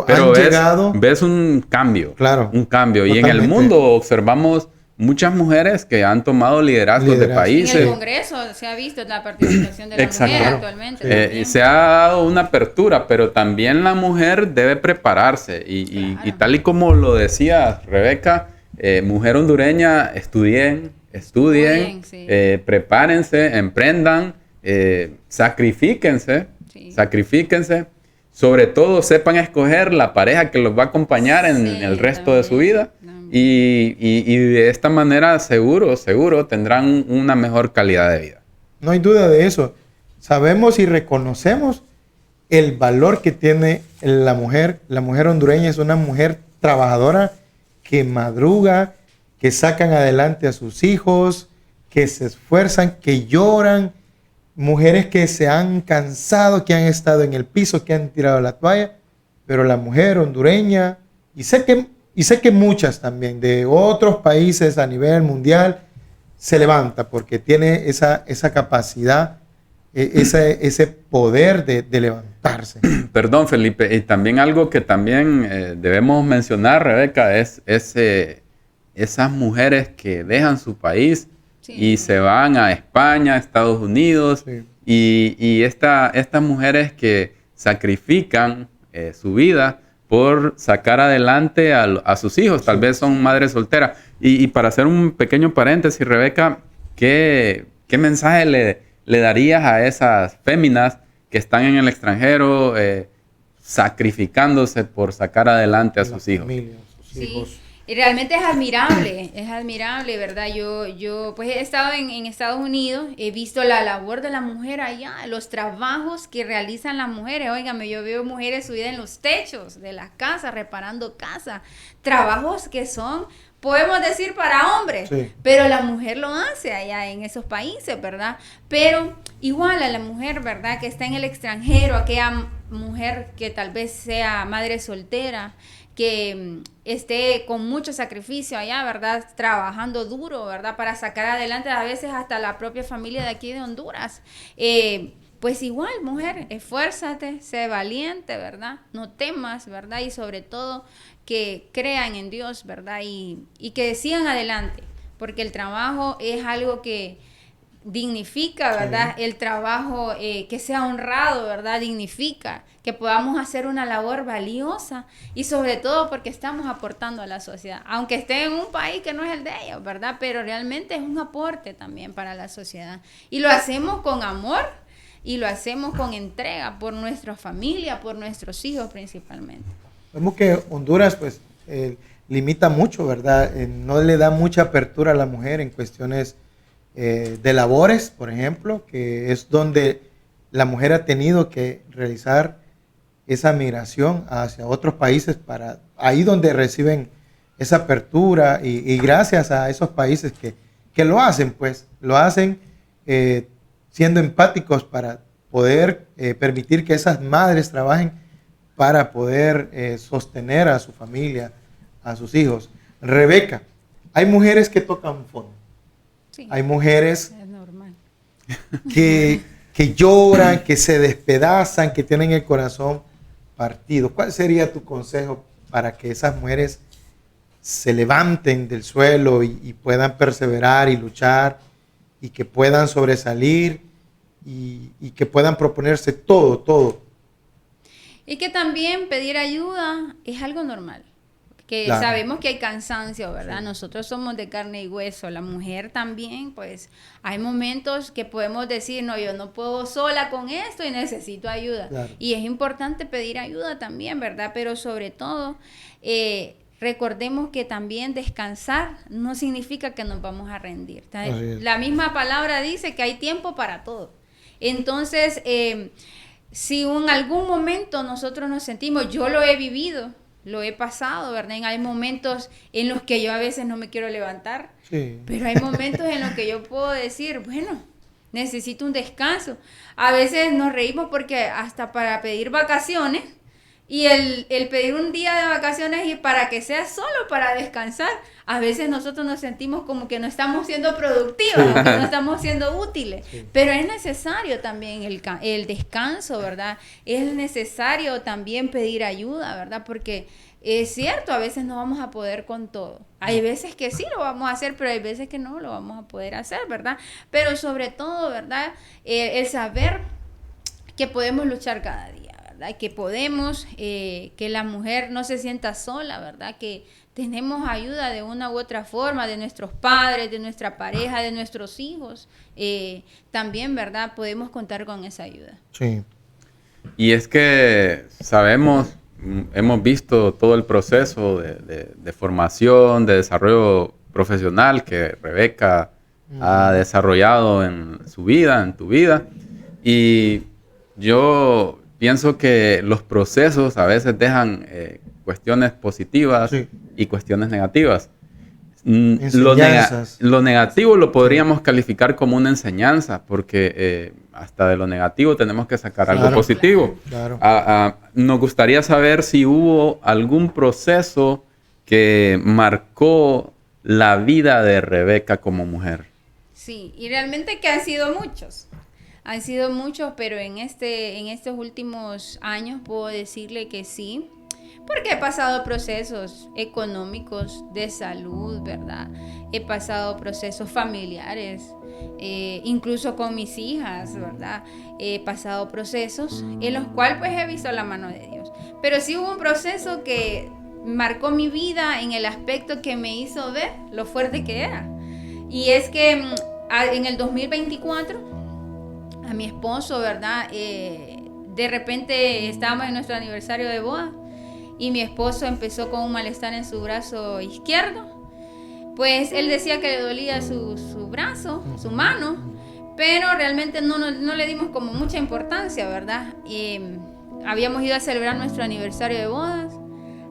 B: han llegado...
C: Ves un cambio.
B: Claro,
C: Un cambio. Y en el
B: totalmente.
C: mundo observamos muchas mujeres que han tomado liderazgos de
B: Liderazgo.
A: En
C: países.
A: el Congreso se ha visto la participación de la
C: Exacto.
A: mujer
C: Claro.
A: actualmente.
B: Sí.
A: también.
C: Se ha dado una apertura, pero también la mujer debe prepararse. Y
A: Claro.
C: tal y como lo decía Rebeca, mujer hondureña, estudien,
A: Sí.
C: prepárense, emprendan, sacrifíquense,
A: Sí.
C: sacrifíquense. Sobre todo sepan escoger la pareja que los va a acompañar en
A: Sí,
C: el resto de su
A: también,
C: vida.
A: también.
C: Y de esta manera seguro tendrán una mejor calidad de vida.
B: No hay duda de eso. Sabemos y reconocemos el valor que tiene la mujer. La mujer hondureña es una mujer trabajadora que madruga, que sacan adelante a sus hijos, que se esfuerzan, que lloran. Mujeres que se han cansado, que han estado en el piso, que han tirado la toalla. Pero la mujer hondureña, y sé que muchas también de otros países a nivel mundial, se levanta porque tiene esa capacidad, ese poder de levantarse.
C: Perdón, Felipe, y también algo que también debemos mencionar, Rebeca, es esas mujeres que dejan su país
A: Sí.
C: y se van a España, Estados Unidos,
B: Sí.
C: y estas mujeres que sacrifican su vida por sacar adelante a sus hijos, tal vez son madres solteras. Y para hacer un pequeño paréntesis, Rebeca, ¿qué mensaje le darías a esas féminas que están en el extranjero sacrificándose por sacar adelante a sus hijos?
B: Familia, sus
A: Sí,
B: hijos.
A: y realmente es admirable, ¿verdad? Yo pues he estado en Estados Unidos, he visto la labor de la mujer allá, los trabajos que realizan las mujeres. Óigame, yo veo mujeres subidas en los techos de las casas, reparando casas, trabajos que son, podemos decir, para hombres,
B: Sí.
A: pero la mujer lo hace allá en esos países, ¿verdad? Pero igual a la mujer, ¿verdad? Que está en el extranjero, aquella mujer que tal vez sea madre soltera, que esté con mucho sacrificio allá, ¿verdad? Trabajando duro, ¿verdad? Para sacar adelante a veces hasta la propia familia de aquí de Honduras. pues igual, mujer, esfuérzate, sé valiente, ¿verdad? No temas, ¿verdad? Y sobre todo que crean en Dios, ¿verdad? Y que sigan adelante, porque el trabajo es algo que dignifica, ¿verdad? Sí. El trabajo que sea honrado, ¿verdad? Dignifica, que podamos hacer una labor valiosa y sobre todo porque estamos aportando a la sociedad, aunque esté en un país que no es el de ellos, ¿verdad? Pero realmente es un aporte también para la sociedad y lo hacemos con amor y lo hacemos con entrega por nuestra familia, por nuestros hijos principalmente.
B: Vemos que Honduras pues limita mucho, ¿verdad? No le da mucha apertura a la mujer en cuestiones de labores, por ejemplo, que es donde la mujer ha tenido que realizar esa migración hacia otros países, para ahí donde reciben esa apertura y gracias a esos países que lo hacen, pues lo hacen siendo empáticos para poder permitir que esas madres trabajen para poder sostener a su familia, a sus hijos. Rebeca, hay mujeres que tocan fondo. Sí, hay mujeres que lloran, que se despedazan, que tienen el corazón partido. ¿Cuál sería tu consejo para que esas mujeres se levanten del suelo y puedan perseverar y luchar y que puedan sobresalir y que puedan proponerse todo?
A: Y que también pedir ayuda es algo normal. Que claro. Sabemos que hay cansancio, ¿verdad? Sí. Nosotros somos de carne y hueso, la mujer también, pues hay momentos que podemos decir, no, yo no puedo sola con esto y necesito ayuda. Claro. Y es importante pedir ayuda también, ¿verdad? Pero sobre todo, recordemos que también descansar no significa que nos vamos a rendir. La misma palabra dice que hay tiempo para todo. Entonces, si en algún momento nosotros nos sentimos, yo lo he vivido, lo he pasado, ¿verdad? Hay momentos en los que yo a veces no me quiero levantar, sí. Pero hay momentos en los que yo puedo decir, bueno, necesito un descanso. A veces nos reímos porque hasta para pedir vacaciones y el pedir un día de vacaciones y para que sea solo para descansar, a veces nosotros nos sentimos como que no estamos siendo productivos, sí. Que no estamos siendo útiles, sí. Pero es necesario también el descanso, ¿verdad? Es necesario también pedir ayuda, ¿verdad? Porque es cierto, a veces no vamos a poder con todo. Hay veces que sí lo vamos a hacer, pero hay veces que no lo vamos a poder hacer, ¿verdad? Pero sobre todo, ¿verdad? El saber que podemos luchar cada día. Que podemos, que la mujer no se sienta sola, ¿verdad? Que tenemos ayuda de una u otra forma, de nuestros padres, de nuestra pareja, de nuestros hijos. También, ¿verdad? Podemos contar con esa ayuda.
B: Sí.
C: Y es que sabemos, hemos visto todo el proceso de formación, de desarrollo profesional que Rebeca ha desarrollado en su vida, en tu vida. Y yo pienso que los procesos a veces dejan cuestiones positivas, sí. Y cuestiones negativas. Lo negativo lo podríamos calificar como una enseñanza, porque hasta de lo negativo tenemos que sacar algo positivo. Claro. Nos gustaría saber si hubo algún proceso que marcó la vida de Rebeca como mujer.
A: Sí, y realmente que han sido muchos. Han sido muchos, pero en estos últimos años puedo decirle que sí, porque he pasado procesos económicos, de salud, ¿verdad? He pasado procesos familiares, incluso con mis hijas, ¿verdad? He pasado procesos en los cuales pues he visto la mano de Dios. Pero sí hubo un proceso que marcó mi vida en el aspecto que me hizo ver lo fuerte que era. Y es que en el 2024... a mi esposo, ¿verdad? De repente estábamos en nuestro aniversario de boda y mi esposo empezó con un malestar en su brazo izquierdo. Pues él decía que le dolía su brazo, su mano, pero realmente no le dimos como mucha importancia, ¿verdad? Habíamos ido a celebrar nuestro aniversario de bodas.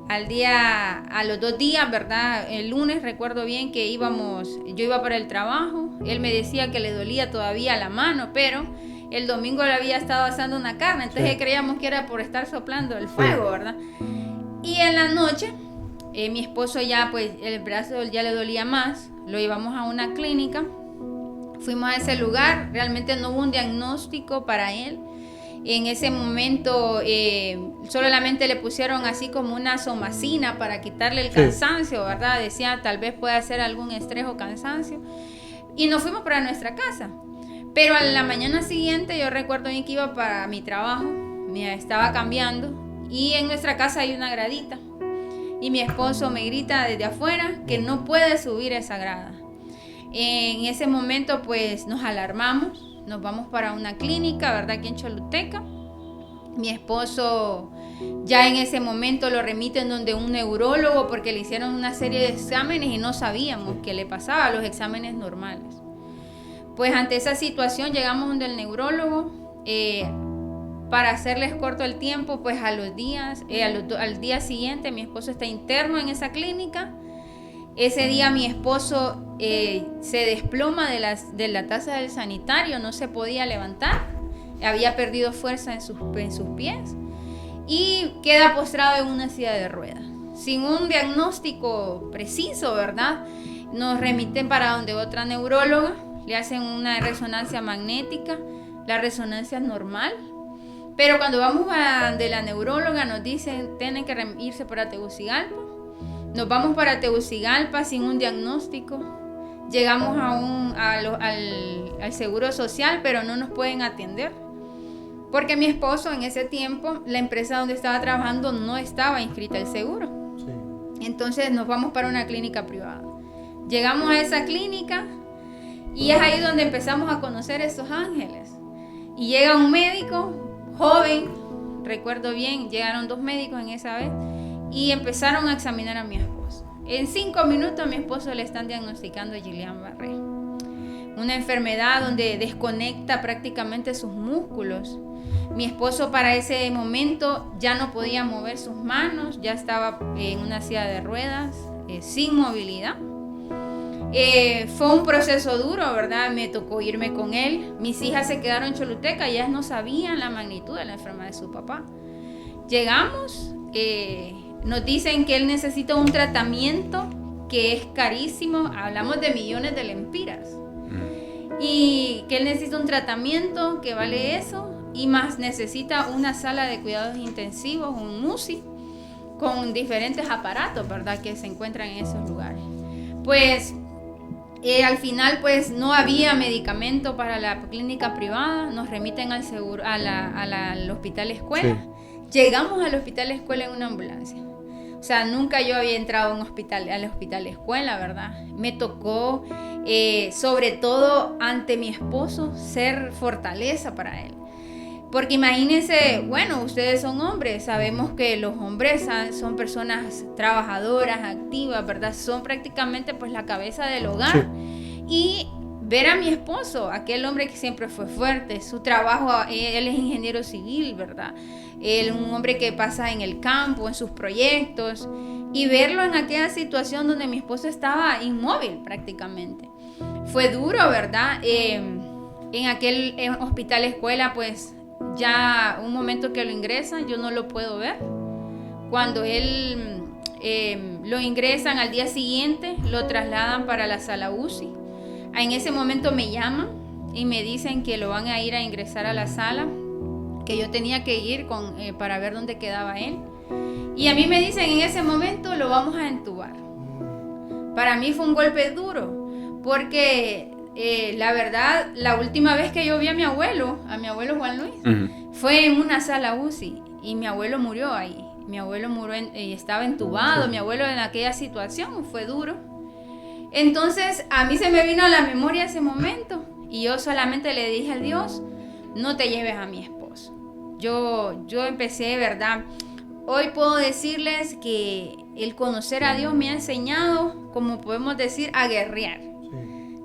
A: A los 2 días, ¿verdad? El lunes recuerdo bien que yo iba para el trabajo, él me decía que le dolía todavía la mano, pero el domingo le había estado asando una carne, entonces sí. Creíamos que era por estar soplando el fuego, sí. ¿Verdad? Y en la noche, mi esposo ya, pues el brazo ya le dolía más, lo llevamos a una clínica, Fuimos a ese lugar, realmente no hubo un diagnóstico para él. En ese momento solamente le pusieron así como una somacina para quitarle el cansancio, ¿verdad? Decía, tal vez pueda ser algún estrés o cansancio. Y nos fuimos para nuestra casa. Pero a la mañana siguiente yo recuerdo bien que iba para mi trabajo, me estaba cambiando y en nuestra casa hay una gradita. Y mi esposo me grita desde afuera que no puede subir esa grada. En ese momento pues nos alarmamos. Nos vamos para una clínica, ¿verdad? Aquí en Choluteca. Mi esposo ya en ese momento lo remiten donde un neurólogo porque le hicieron una serie de exámenes y no sabíamos qué le pasaba, los exámenes normales. Pues ante esa situación llegamos donde el neurólogo. Para hacerles corto el tiempo, pues al día siguiente mi esposo está interno en esa clínica. Ese día mi esposo se desploma de la taza del sanitario, no se podía levantar, había perdido fuerza en sus pies y queda postrado en una silla de ruedas. Sin un diagnóstico preciso, ¿verdad? Nos remiten para donde otra neuróloga, le hacen una resonancia magnética, la resonancia es normal, pero cuando vamos a de la neuróloga nos dicen tienen que irse para Tegucigalpa. Nos vamos para Tegucigalpa sin un diagnóstico. Llegamos al Seguro Social, pero no nos pueden atender. Porque mi esposo en ese tiempo, la empresa donde estaba trabajando no estaba inscrita al seguro. Sí. Entonces nos vamos para una clínica privada. Llegamos a esa clínica y es ahí donde empezamos a conocer estos ángeles. Y llega un médico joven, recuerdo bien, llegaron 2 médicos en esa vez. Y empezaron a examinar a mi esposo. En 5 minutos a mi esposo le están diagnosticando Guillain-Barré. Una enfermedad donde desconecta prácticamente sus músculos. Mi esposo para ese momento ya no podía mover sus manos, ya estaba en una silla de ruedas, sin movilidad. Fue un proceso duro, ¿verdad? Me tocó irme con él. Mis hijas se quedaron en Choluteca, ellas no sabían la magnitud de la enfermedad de su papá. Llegamos, nos dicen que él necesita un tratamiento que es carísimo, hablamos de millones de lempiras, y que él necesita un tratamiento que vale eso, y más necesita una sala de cuidados intensivos, un UCI, con diferentes aparatos, ¿verdad?, que se encuentran en esos lugares. Pues al final pues no había medicamento para la clínica privada, nos remiten al seguro, al hospital escuela. Sí. Llegamos al hospital escuela en una ambulancia. O sea, nunca yo había entrado a al hospital escuela, ¿verdad? Me tocó, sobre todo ante mi esposo, ser fortaleza para él. Porque imagínense, bueno, ustedes son hombres, sabemos que los hombres son personas trabajadoras, activas, ¿verdad? Son prácticamente pues la cabeza del hogar. Sí. Y ver a mi esposo, aquel hombre que siempre fue fuerte, su trabajo, él es ingeniero civil, ¿verdad? Él es un hombre que pasa en el campo, en sus proyectos, y verlo en aquella situación donde mi esposo estaba inmóvil prácticamente. Fue duro, ¿verdad? En aquel hospital escuela, pues ya un momento que lo ingresan, yo no lo puedo ver. Cuando él lo ingresan al día siguiente, lo trasladan para la sala UCI. En ese momento me llaman y me dicen que lo van a ir a ingresar a la sala, que yo tenía que ir para ver dónde quedaba él. Y a mí me dicen en ese momento lo vamos a entubar. Para mí fue un golpe duro, porque la verdad, la última vez que yo vi a mi abuelo Juan Luis, fue en una sala UCI y mi abuelo murió ahí. Mi abuelo murió estaba entubado, mi abuelo en aquella situación fue duro. Entonces a mí se me vino a la memoria ese momento y yo solamente le dije al Dios, no te lleves a mi esposo. Yo empecé, ¿verdad? Hoy puedo decirles que el conocer a Dios me ha enseñado, como podemos decir, a guerrear.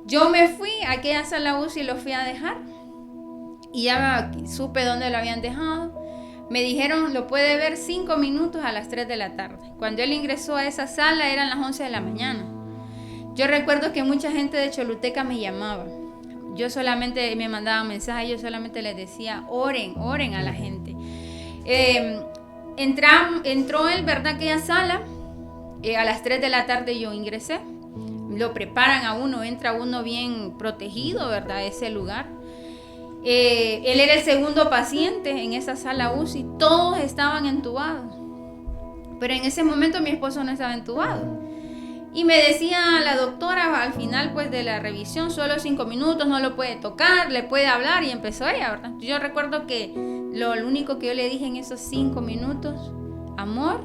A: Yo me fui a aquella sala UCI y lo fui a dejar y ya supe dónde lo habían dejado. Me dijeron, lo puede ver 5 minutos a las 3 de la tarde. Cuando él ingresó a esa sala eran las 11 de la mañana. Yo recuerdo que mucha gente de Choluteca me llamaba. Yo solamente me mandaba mensajes, yo solamente les decía, oren a la gente. Entró él, ¿verdad? Aquella sala, a las 3 de la tarde yo ingresé. lo preparan a uno, entra uno bien protegido, ¿verdad? Ese lugar. Él era el segundo paciente en esa sala UCI, todos estaban entubados, pero en ese momento mi esposo no estaba entubado. Y me decía la doctora al final pues de la revisión, solo 5 minutos, no lo puede tocar, le puede hablar, y empezó ella, ¿verdad? Yo recuerdo que lo único que yo le dije en esos 5 minutos, amor,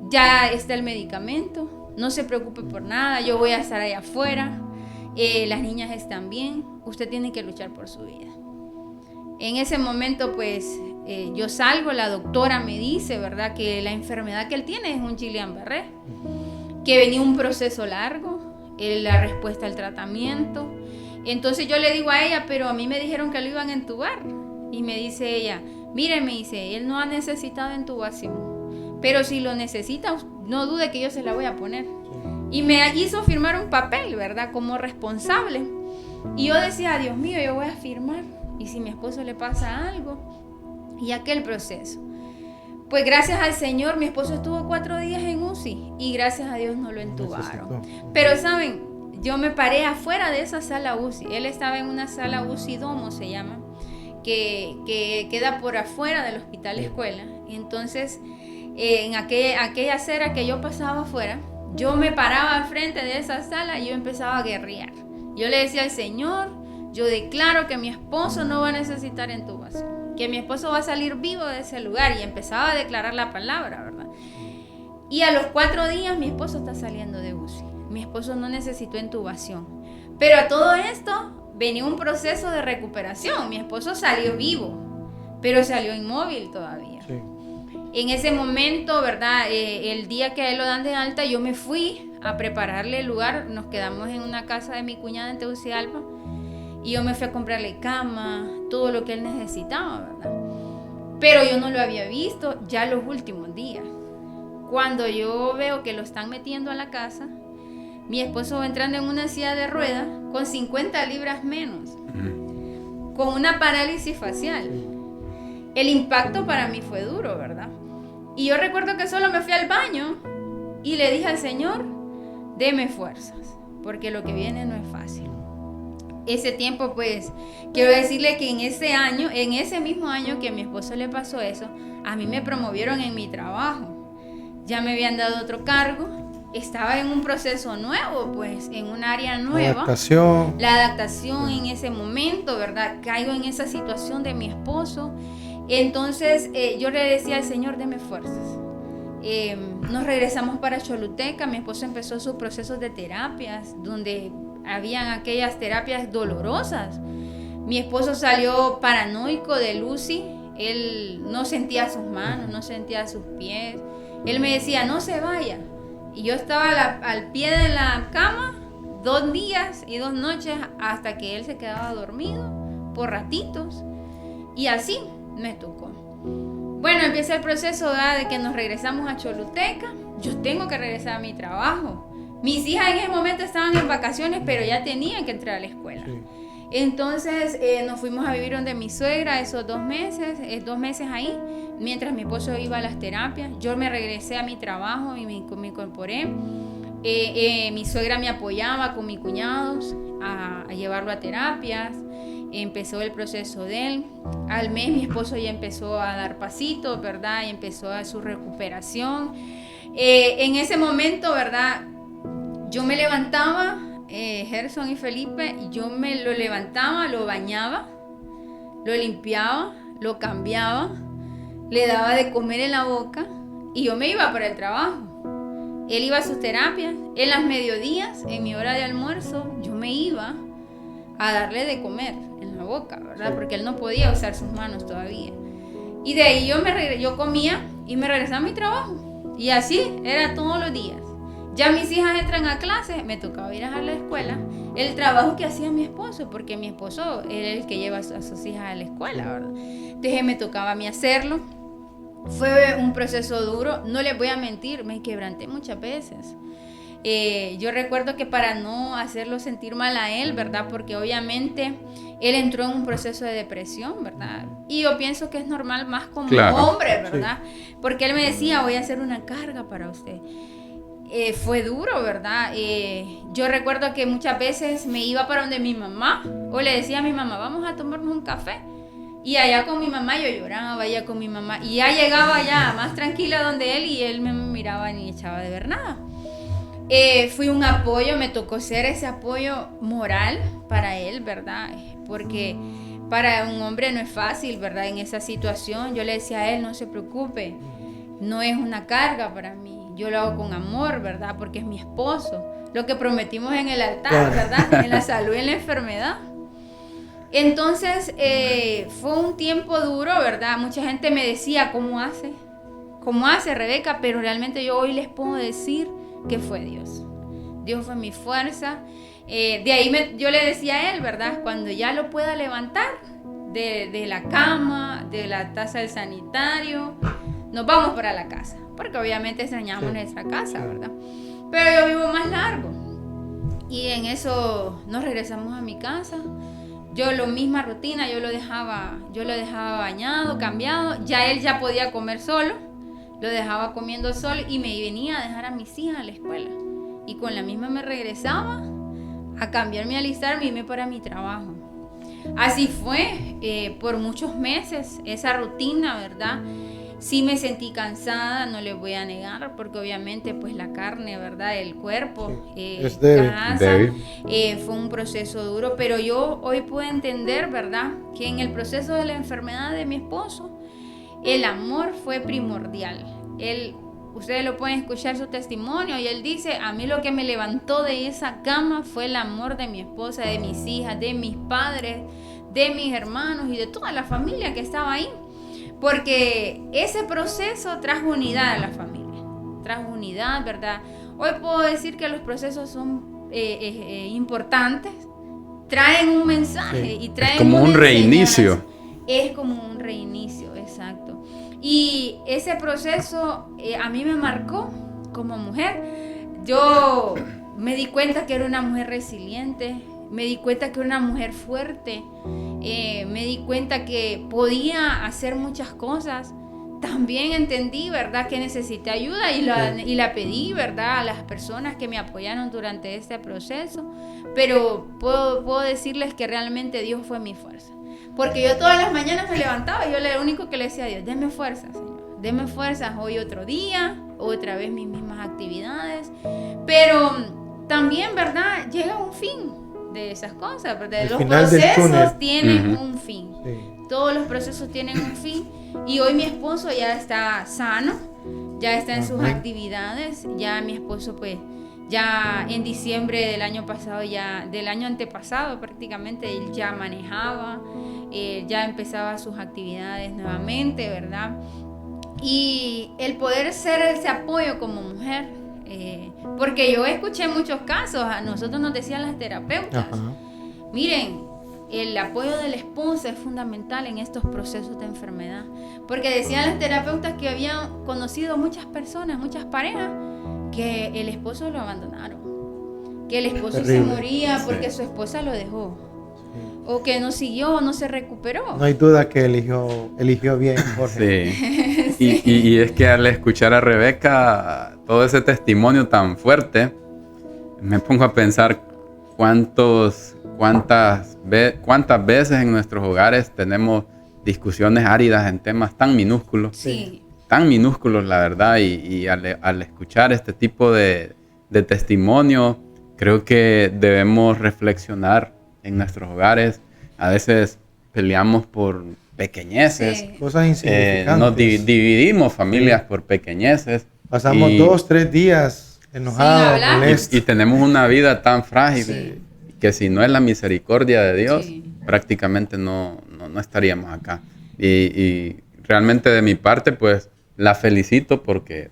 A: ya está el medicamento, no se preocupe por nada, yo voy a estar allá afuera, las niñas están bien, usted tiene que luchar por su vida. En ese momento pues yo salgo, la doctora me dice, ¿verdad?, que la enfermedad que él tiene es un Guillain-Barré, que venía un proceso largo, la respuesta al tratamiento. Entonces yo le digo a ella, pero a mí me dijeron que lo iban a entubar. Y me dice ella, mire, me dice, él no ha necesitado intubación, pero si lo necesita, no dude que yo se la voy a poner. Y me hizo firmar un papel, ¿verdad?, como responsable. Y yo decía, Dios mío, yo voy a firmar, y si a mi esposo le pasa algo, y aquel proceso. Pues gracias al Señor, mi esposo estuvo 4 días en UCI, y gracias a Dios no lo entubaron. Pero saben, yo me paré afuera de esa sala UCI. Él estaba en una sala UCI Domo, se llama, que queda por afuera del hospital escuela. Entonces, en aquella acera que yo pasaba afuera, yo me paraba al frente de esa sala y yo empezaba a guerrear. Yo le decía al Señor, yo declaro que mi esposo no va a necesitar intubación, que mi esposo va a salir vivo de ese lugar, y empezaba a declarar la palabra, ¿verdad? Y a los 4 días mi esposo está saliendo de UCI. Mi esposo no necesitó intubación. Pero a todo esto venía un proceso de recuperación. Mi esposo salió vivo, pero salió inmóvil todavía. Sí. En ese momento, ¿verdad? El día que a él lo dan de alta, yo me fui a prepararle el lugar. Nos quedamos en una casa de mi cuñada en Tegucigalpa, y yo me fui a comprarle cama, todo lo que él necesitaba, ¿verdad? Pero yo no lo había visto ya los últimos días. Cuando yo veo que lo están metiendo a la casa, mi esposo va entrando en una silla de ruedas con 50 libras menos, con una parálisis facial. El impacto para mí fue duro, ¿verdad? Y yo recuerdo que solo me fui al baño y le dije al Señor, deme fuerzas, porque lo que viene no es fácil. Ese tiempo, pues, quiero decirle que en ese mismo año que a mi esposo le pasó eso, a mí me promovieron en mi trabajo. Ya me habían dado otro cargo, estaba en un proceso nuevo, pues, en un área nueva. La adaptación en ese momento, ¿verdad? Caigo en esa situación de mi esposo. Entonces, yo le decía al Señor, deme fuerzas. Nos regresamos para Choluteca, mi esposo empezó sus procesos de terapias, donde habían aquellas terapias dolorosas. Mi esposo salió paranoico de UCI, él no sentía sus manos, no sentía sus pies. Él me decía, no se vaya. Y yo estaba al pie de la cama 2 días y 2 noches hasta que él se quedaba dormido por ratitos. Y así me tocó. Bueno, empieza el proceso, ¿verdad?, de que nos regresamos a Choluteca. Yo tengo que regresar a mi trabajo. Mis hijas en ese momento estaban en vacaciones, pero ya tenían que entrar a la escuela. Sí. Entonces nos fuimos a vivir donde mi suegra esos 2 meses, 2 meses ahí, mientras mi esposo iba a las terapias. Yo me regresé a mi trabajo y me incorporé. Mi suegra me apoyaba con mis cuñados a llevarlo a terapias. Empezó el proceso de él. Al mes mi esposo ya empezó a dar pasitos, ¿verdad? Y empezó a su recuperación. En ese momento, ¿verdad?, yo me levantaba, Gerson y Felipe, y yo me lo levantaba, lo bañaba, lo limpiaba, lo cambiaba, le daba de comer en la boca y yo me iba para el trabajo. Él iba a sus terapias. En las mediodías, en mi hora de almuerzo, yo me iba a darle de comer en la boca, ¿verdad? Porque él no podía usar sus manos todavía. Y de ahí yo comía y me regresaba a mi trabajo. Y así era todos los días. Ya mis hijas entran a clase, me tocaba ir a la escuela. El trabajo que hacía mi esposo, porque mi esposo era el que lleva a sus hijas a la escuela, ¿verdad? Entonces me tocaba a mí hacerlo. Fue un proceso duro, no les voy a mentir, me quebranté muchas veces. Yo recuerdo que para no hacerlo sentir mal a él, ¿verdad? Porque obviamente él entró en un proceso de depresión, ¿verdad? Y yo pienso que es normal más como hombre, ¿verdad? Sí. Porque él me decía, voy a hacer una carga para usted. fue duro, ¿verdad? Yo recuerdo que muchas veces me iba para donde mi mamá, o le decía a mi mamá, vamos a tomarnos un café. Y allá con mi mamá yo lloraba, allá con mi mamá. Y ya llegaba ya más tranquila donde él, y él me miraba ni echaba de ver nada. Fui un apoyo, me tocó ser ese apoyo moral para él, ¿verdad? Porque para un hombre no es fácil, ¿verdad? En esa situación yo le decía a él, no se preocupe, no es una carga para mí, yo lo hago con amor, ¿verdad? Porque es mi esposo, lo que prometimos en el altar, ¿verdad? En la salud y en la enfermedad. Entonces fue un tiempo duro, ¿verdad? Mucha gente me decía, ¿cómo hace Rebeca? Pero realmente yo hoy les puedo decir que fue Dios. Dios fue mi fuerza. De ahí yo le decía a él, ¿verdad? Cuando ya lo pueda levantar de la cama, de la taza del sanitario, nos vamos para la casa. Porque obviamente extrañamos nuestra casa, ¿verdad? Pero yo vivo más largo. Y en eso nos regresamos a mi casa. Yo la misma rutina, yo lo dejaba bañado, cambiado. Ya él ya podía comer solo. Lo dejaba comiendo solo y me venía a dejar a mis hijas a la escuela. Y con la misma me regresaba a cambiarme, a alistarme y irme para mi trabajo. Así fue por muchos meses esa rutina, ¿verdad? Sí me sentí cansada, no les voy a negar, porque obviamente pues la carne, ¿verdad? El cuerpo
B: es débil.
A: cansa. Fue un proceso duro, pero yo hoy puedo entender, ¿verdad? Que en el proceso de la enfermedad de mi esposo, el amor fue primordial. Ustedes lo pueden escuchar su testimonio y él dice, a mí lo que me levantó de esa cama fue el amor de mi esposa, de mis hijas, de mis padres, de mis hermanos y de toda la familia que estaba ahí. Porque ese proceso trajo unidad a la familia, trajo unidad, ¿verdad? Hoy puedo decir que los procesos son importantes, traen un mensaje y traen
C: es como un reinicio.
A: Es como un reinicio, exacto. Y ese proceso a mí me marcó como mujer. Yo me di cuenta que era una mujer resiliente, me di cuenta que era una mujer fuerte, me di cuenta que podía hacer muchas cosas. También entendí, ¿verdad?, que necesité ayuda y la pedí, ¿verdad?, a las personas que me apoyaron durante este proceso. Pero puedo decirles que realmente Dios fue mi fuerza. Porque yo todas las mañanas me levantaba y yo lo único que le decía a Dios, deme fuerza, Señor, deme fuerzas hoy otro día, otra vez mis mismas actividades. Pero también, ¿verdad?, llega un fin de esas cosas, porque los procesos tienen un fin. Sí. Todos los procesos tienen un fin. Y hoy mi esposo ya está sano, ya está en sus actividades. Ya mi esposo pues ya en diciembre del año pasado, del año antepasado prácticamente, él ya manejaba, ya empezaba sus actividades nuevamente, ¿verdad? Y el poder ser ese apoyo como mujer, porque yo escuché muchos casos, a nosotros nos decían las terapeutas, miren, el apoyo de la esposa es fundamental en estos procesos de enfermedad, porque decían las terapeutas que habían conocido muchas personas, muchas parejas, que el esposo lo abandonaron, que el esposo se moría porque su esposa lo dejó, o que no siguió, no se recuperó.
B: No hay duda que eligió bien, Jorge.
C: Sí. Y es que al escuchar a Rebeca todo ese testimonio tan fuerte, me pongo a pensar cuántas veces en nuestros hogares tenemos discusiones áridas en temas tan minúsculos.
A: Sí.
C: Tan minúsculos, la verdad, y al escuchar este tipo de testimonio, creo que debemos reflexionar en nuestros hogares. A veces peleamos por pequeñeces,
B: cosas insignificantes.
C: Nos dividimos familias por pequeñeces.
B: Pasamos 2-3 días enojados, molestos.
C: Y tenemos una vida tan frágil que si no es la misericordia de Dios, prácticamente no estaríamos acá. Y realmente de mi parte, pues, la felicito porque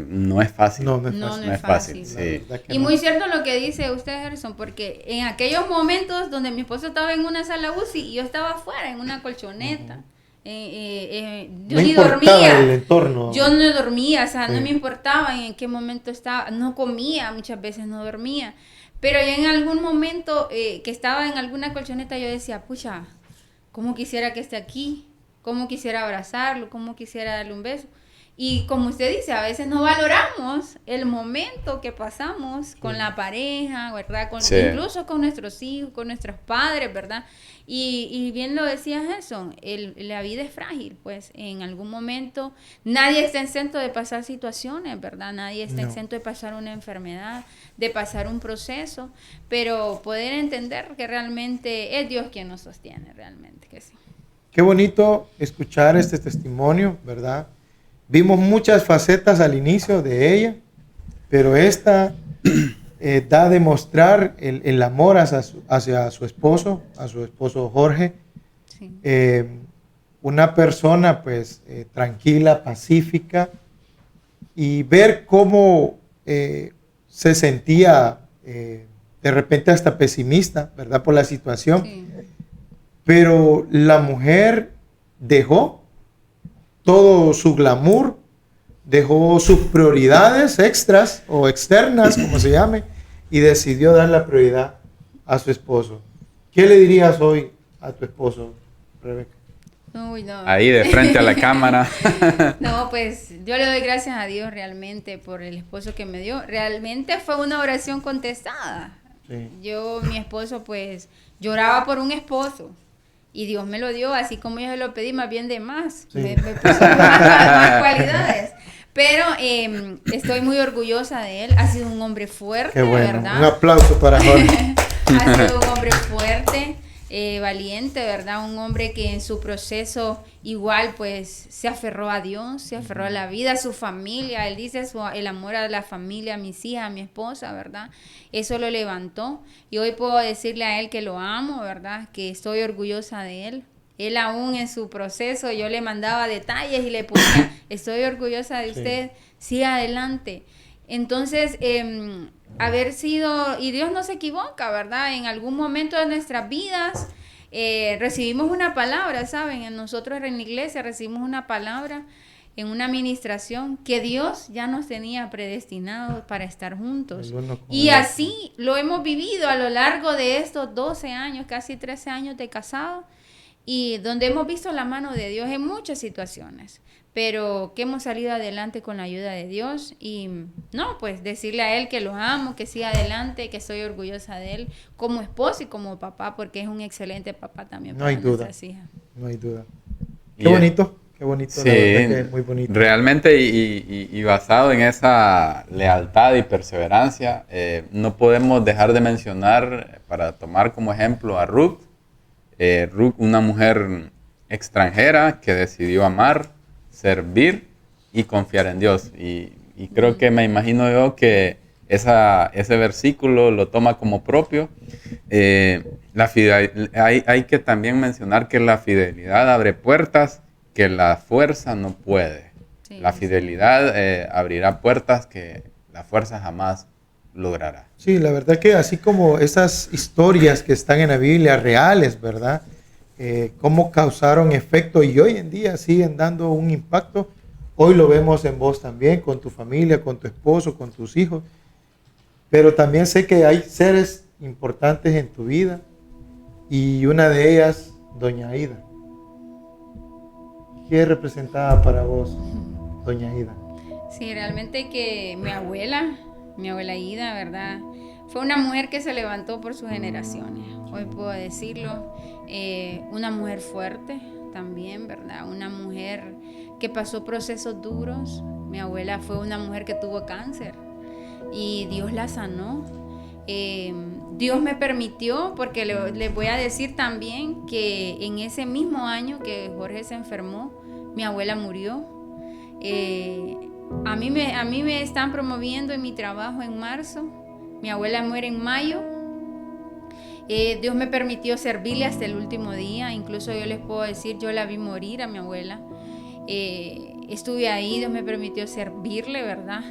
C: no es fácil.
A: No es fácil.
C: Sí.
A: Y muy cierto lo que dice usted, Gerson, porque en aquellos momentos donde mi esposo estaba en una sala UCI y yo estaba afuera en una colchoneta, yo ni dormía.
B: El entorno.
A: Yo no dormía, o sea, no me importaba en qué momento estaba, no comía, muchas veces no dormía. Pero yo en algún momento que estaba en alguna colchoneta, yo decía, pucha, ¿cómo quisiera que esté aquí? ¿Cómo quisiera abrazarlo? ¿Cómo quisiera darle un beso? Y como usted dice, a veces no valoramos el momento que pasamos con la pareja, ¿verdad?
C: Sí.
A: Incluso con nuestros hijos, con nuestros padres, ¿verdad? Y bien lo decía Gerson, la vida es frágil, pues en algún momento nadie está exento de pasar situaciones, ¿verdad? Nadie está exento de pasar una enfermedad, de pasar un proceso, pero poder entender que realmente es Dios quien nos sostiene, realmente que sí.
B: Qué bonito escuchar este testimonio, ¿verdad? Vimos muchas facetas al inicio de ella, pero esta da a demostrar el amor hacia su esposo Jorge.
A: Sí.
B: Una persona pues tranquila, pacífica, y ver cómo se sentía de repente hasta pesimista, ¿verdad? Por la situación.
A: Sí.
B: Pero la mujer dejó todo su glamour, dejó sus prioridades extras o externas, como se llame, y decidió dar la prioridad a su esposo. ¿Qué le dirías hoy a tu esposo, Rebeca?
A: Uy, no.
C: Ahí de frente a la cámara.
A: No, pues yo le doy gracias a Dios realmente por el esposo que me dio. Realmente fue una oración contestada.
B: Sí.
A: Mi esposo, pues lloraba por un esposo. Y Dios me lo dio, así como yo se lo pedí, más bien de más.
B: Sí.
A: Me puso más cualidades. Pero estoy muy orgullosa de él. Ha sido un hombre fuerte,
B: Qué bueno.
A: ¿verdad?
B: Un aplauso para Jorge.
A: Ha sido un hombre fuerte, valiente, ¿verdad? Un hombre que en su proceso igual pues se aferró a Dios, se aferró a la vida, a su familia. Él dice el amor a la familia, a mis hijas, a mi esposa, ¿verdad? Eso lo levantó. Y hoy puedo decirle a él que lo amo, ¿verdad? Que estoy orgullosa de él. Él aún en su proceso, yo le mandaba detalles y le ponía, estoy orgullosa de usted, siga adelante. Entonces, haber sido, y Dios no se equivoca, ¿verdad? En algún momento de nuestras vidas recibimos una palabra, ¿saben? Nosotros en la iglesia recibimos una palabra en una administración que Dios ya nos tenía predestinados para estar juntos. Y así lo hemos vivido a lo largo de estos 12 años, casi 13 años de casado, y donde hemos visto la mano de Dios en muchas situaciones, pero que hemos salido adelante con la ayuda de Dios. Y no, pues decirle a él que lo amo, que siga adelante, que soy orgullosa de él como esposo y como papá, porque es un excelente papá también para nuestras hijas.
B: No hay duda. Qué bonito. Qué bonito,
C: sí,
B: la verdad que es muy bonito.
C: Realmente, y basado en esa lealtad y perseverancia, no podemos dejar de mencionar, para tomar como ejemplo a Ruth. Ruth, una mujer extranjera que decidió amar, servir y confiar en Dios. Y creo que me imagino yo que ese versículo lo toma como propio. Hay que también mencionar que la fidelidad abre puertas que la fuerza no puede. Sí, la fidelidad abrirá puertas que la fuerza jamás logrará.
B: Sí, la verdad que así como esas historias que están en la Biblia reales, ¿verdad? Cómo causaron efecto y hoy en día siguen dando un impacto. Hoy lo vemos en vos también, con tu familia, con tu esposo, con tus hijos. Pero también sé que hay seres importantes en tu vida y una de ellas, doña Aida. ¿Qué representaba para vos, doña Aida?
A: Sí, realmente que mi abuela Aida, ¿verdad? Fue una mujer que se levantó por sus generaciones, hoy puedo decirlo. Una mujer fuerte también, ¿verdad? Una mujer que pasó procesos duros. Mi abuela fue una mujer que tuvo cáncer y Dios la sanó. Dios me permitió, porque les voy a decir también que en ese mismo año que Jorge se enfermó, mi abuela murió. A mí me están promoviendo en mi trabajo en marzo. Mi abuela muere en mayo. Dios me permitió servirle hasta el último día. Incluso yo les puedo decir, yo la vi morir a mi abuela. Estuve ahí, Dios me permitió servirle, ¿verdad?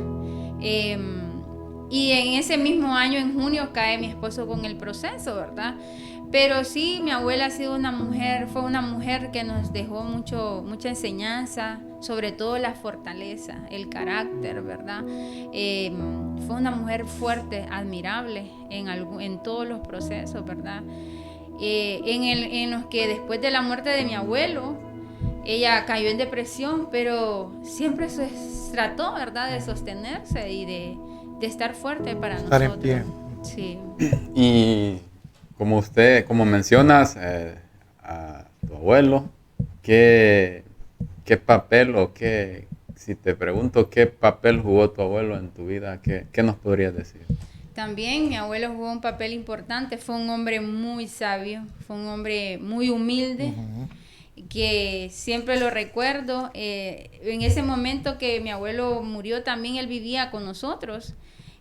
A: Y en ese mismo año, en junio, cae mi esposo con el proceso, ¿verdad? Pero sí, mi abuela ha sido fue una mujer que nos dejó mucha enseñanza, sobre todo la fortaleza, el carácter, ¿verdad? Fue una mujer fuerte, admirable en todos los procesos, ¿verdad? En los que después de la muerte de mi abuelo, ella cayó en depresión, pero siempre trató, ¿verdad?, de sostenerse y de estar fuerte para
B: estar
A: nosotros.
B: en pie.
A: Sí.
C: Y como mencionas a tu abuelo, ¿qué papel si te pregunto qué papel jugó tu abuelo en tu vida, qué nos podrías decir?
A: También mi abuelo jugó un papel importante, fue un hombre muy sabio, fue un hombre muy humilde, que siempre lo recuerdo. En ese momento que mi abuelo murió, también él vivía con nosotros,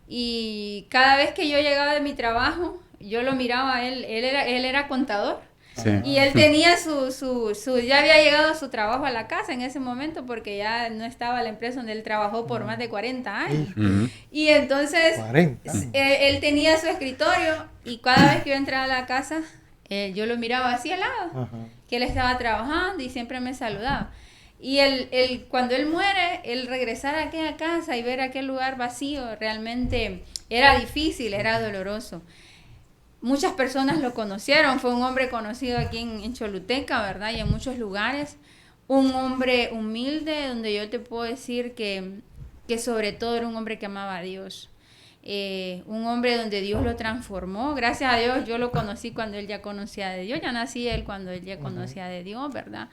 A: y cada vez que yo llegaba de mi trabajo, yo lo miraba a él era contador.
C: Sí.
A: Y él tenía ya había llegado su trabajo a la casa en ese momento, porque ya no estaba la empresa donde él trabajó por más de 40 años.
C: Ujú.
A: Y entonces
B: 40.
A: él tenía su escritorio, y cada vez que yo entraba a la casa, yo lo miraba así al lado,
B: Ajá.
A: que él estaba trabajando, y siempre me saludaba. Y cuando él muere, el regresar a aquella casa y ver aquel lugar vacío, realmente era difícil, era doloroso. Muchas personas lo conocieron, fue un hombre conocido aquí en Choluteca, ¿verdad? Y en muchos lugares. Un hombre humilde, donde yo te puedo decir que sobre todo era un hombre que amaba a Dios. Un hombre donde Dios lo transformó. Gracias a Dios yo lo conocí cuando él ya conocía de Dios. Ya nací él cuando él ya conocía de Dios, ¿verdad?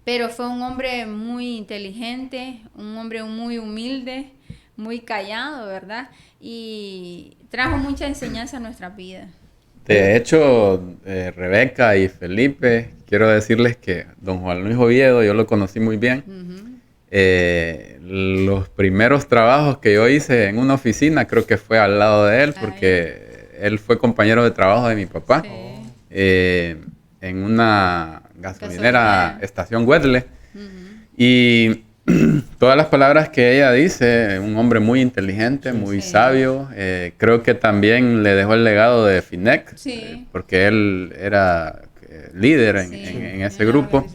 A: Pero fue un hombre muy inteligente, un hombre muy humilde, muy callado, ¿verdad? Y trajo mucha enseñanza a nuestra vida.
C: De hecho, Rebeca y Felipe, quiero decirles que don Juan Luis Oviedo, yo lo conocí muy bien. Los primeros trabajos que yo hice en una oficina, creo que fue al lado de él, porque él fue compañero de trabajo de mi papá.
A: Sí.
C: En una gasolinera, estación Wedle. Y todas las palabras que ella dice, un hombre muy inteligente, muy sabio. Creo que también le dejó el legado de FINEC, porque él era líder en ese grupo.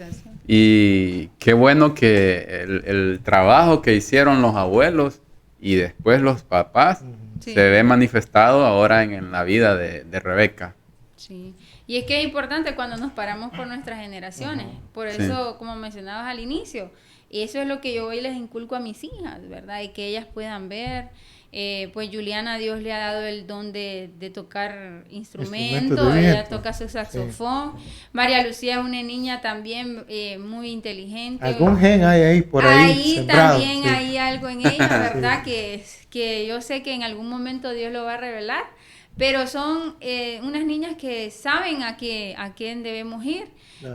C: Y qué bueno que el trabajo que hicieron los abuelos y después los papás se ve manifestado ahora en la vida de Rebeca.
A: Sí, y es que es importante cuando nos paramos por nuestras generaciones. Por eso, como mencionabas al inicio, eso es lo que yo hoy les inculco a mis hijas, ¿verdad? Y que ellas puedan ver. Pues Juliana, Dios le ha dado el don de tocar instrumentos, ella toca su saxofón. María Lucía es una niña también muy inteligente.
B: Algún gen hay ahí por ahí.
A: Ahí
B: sembrado,
A: también hay algo en ella, ¿verdad? Que yo sé que en algún momento Dios lo va a revelar. Pero son unas niñas que saben a quién debemos ir.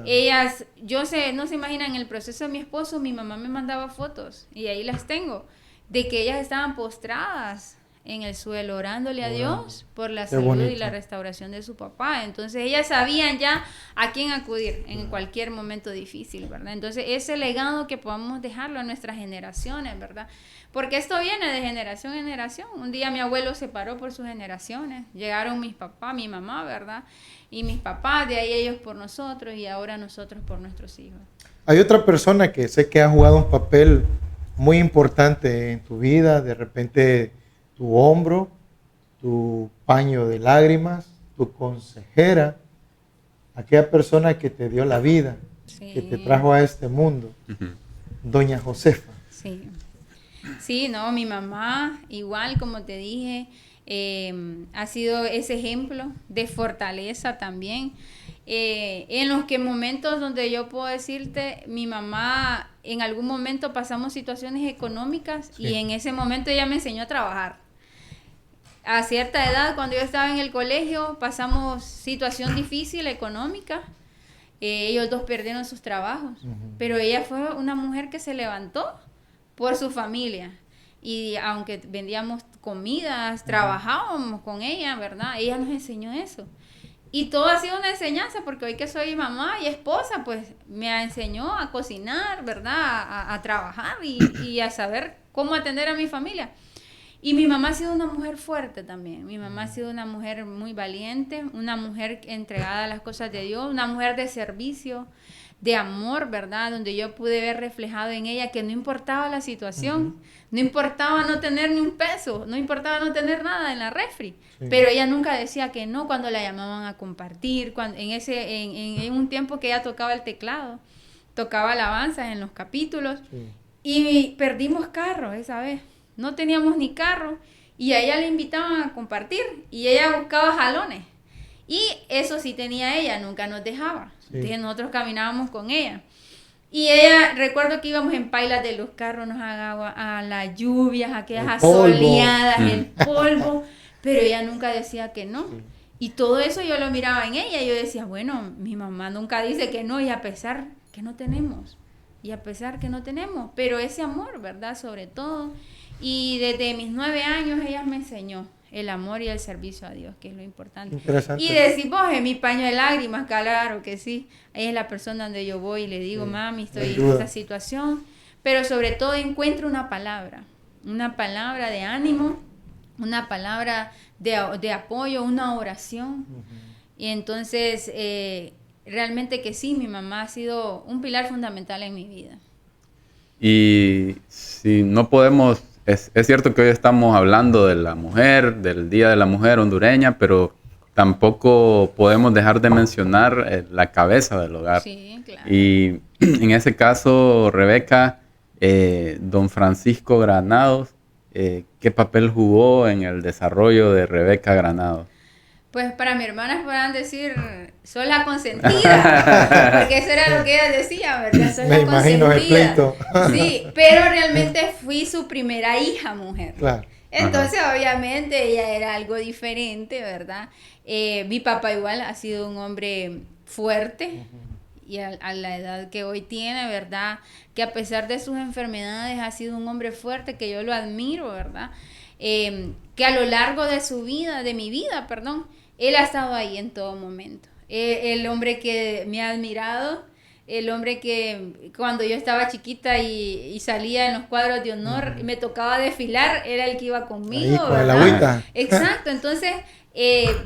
A: Ellas, no se imaginan, en el proceso de mi esposo, mi mamá me mandaba fotos, y ahí las tengo, de que ellas estaban postradas en el suelo, orándole a Dios por la salud y la restauración de su papá. Entonces ellas sabían ya a quién acudir en cualquier momento difícil, ¿verdad? Entonces ese legado que podamos dejarlo a nuestras generaciones, ¿verdad? Porque esto viene de generación en generación. Un día mi abuelo se paró por sus generaciones, llegaron mis papás, mi mamá, ¿verdad? Y mis papás, de ahí ellos por nosotros, y ahora nosotros por nuestros hijos.
B: Hay otra persona que sé que ha jugado un papel muy importante en tu vida, de repente tu hombro, tu paño de lágrimas, tu consejera, aquella persona que te dio la vida, que te trajo a este mundo, doña Josefa.
A: Sí, no, mi mamá, igual como te dije, ha sido ese ejemplo de fortaleza también. En los momentos donde yo puedo decirte, mi mamá, en algún momento pasamos situaciones económicas, y en ese momento ella me enseñó a trabajar. A cierta edad, cuando yo estaba en el colegio, pasamos situación difícil económica. Ellos dos perdieron sus trabajos, pero ella fue una mujer que se levantó por su familia. Y aunque vendíamos comidas, trabajábamos con ella, ¿verdad? Ella nos enseñó eso. Y todo ha sido una enseñanza, porque hoy que soy mamá y esposa, pues me enseñó a cocinar, ¿verdad? A trabajar y a saber cómo atender a mi familia. Y mi mamá ha sido una mujer fuerte también. Mi mamá ha sido una mujer muy valiente, una mujer entregada a las cosas de Dios, una mujer de servicio, de amor, ¿verdad? Donde yo pude ver reflejado en ella que no importaba la situación, no importaba no tener ni un peso, no importaba no tener nada en la refri, pero ella nunca decía que no cuando la llamaban a compartir, en un tiempo que ella tocaba el teclado. tocaba alabanzas en los capítulos
B: Sí.
A: y perdimos carro esa vez. No teníamos ni carro y a ella le invitaban a compartir y ella buscaba jalones. Y eso sí tenía ella, nunca nos dejaba.
B: Sí.
A: Entonces nosotros caminábamos con ella. Y ella, recuerdo que íbamos en pailas de los carros, nos agarraba a las lluvias, aquellas
B: El polvo.
A: asoleadas, el polvo, pero ella nunca decía que no.
B: Sí.
A: Y todo eso yo lo miraba en ella y yo decía, bueno, mi mamá nunca dice que no y a pesar que no tenemos, pero ese amor, ¿verdad? Sobre todo. Y desde mis 9 años ella me enseñó el amor y el servicio a Dios, que es lo importante.
B: Interesante.
A: Y decís vos, en mi paño de lágrimas, claro que sí. Ella es la persona donde yo voy y le digo,
B: Sí,
A: mami, estoy
B: sin
A: en
B: duda.
A: esta situación. Pero sobre todo encuentro una palabra de ánimo, una palabra de apoyo, una oración. Y entonces, realmente que sí, mi mamá ha sido un pilar fundamental en mi vida.
C: Y si no podemos, es cierto que hoy estamos hablando de la mujer, del Día de la Mujer hondureña, pero tampoco podemos dejar de mencionar la cabeza del hogar.
A: Sí, claro.
C: Y en ese caso, Rebeca, don Francisco Granados, ¿qué papel jugó en el desarrollo de Rebeca Granados?
A: Pues para mi hermana podrán decir, soy la consentida, porque eso era lo que ella decía, ¿verdad? Soy
B: Me
A: la
B: imagino el
A: consentida.
B: pleito.
A: Sí, pero realmente fui su primera hija mujer.
B: Claro.
A: Entonces, obviamente, ella era algo diferente, ¿verdad? Mi papá igual ha sido un hombre fuerte y a la edad que hoy tiene, ¿verdad? Que a pesar de sus enfermedades ha sido un hombre fuerte, que yo lo admiro, ¿verdad? Que a lo largo de su vida, de mi vida, perdón, él ha estado ahí en todo momento. El hombre que me ha admirado, el hombre que cuando yo estaba chiquita y salía en los cuadros de honor, me tocaba desfilar, era el que iba conmigo,
B: Ahí con
A: ¿verdad?
B: el agüita.
A: Exacto, entonces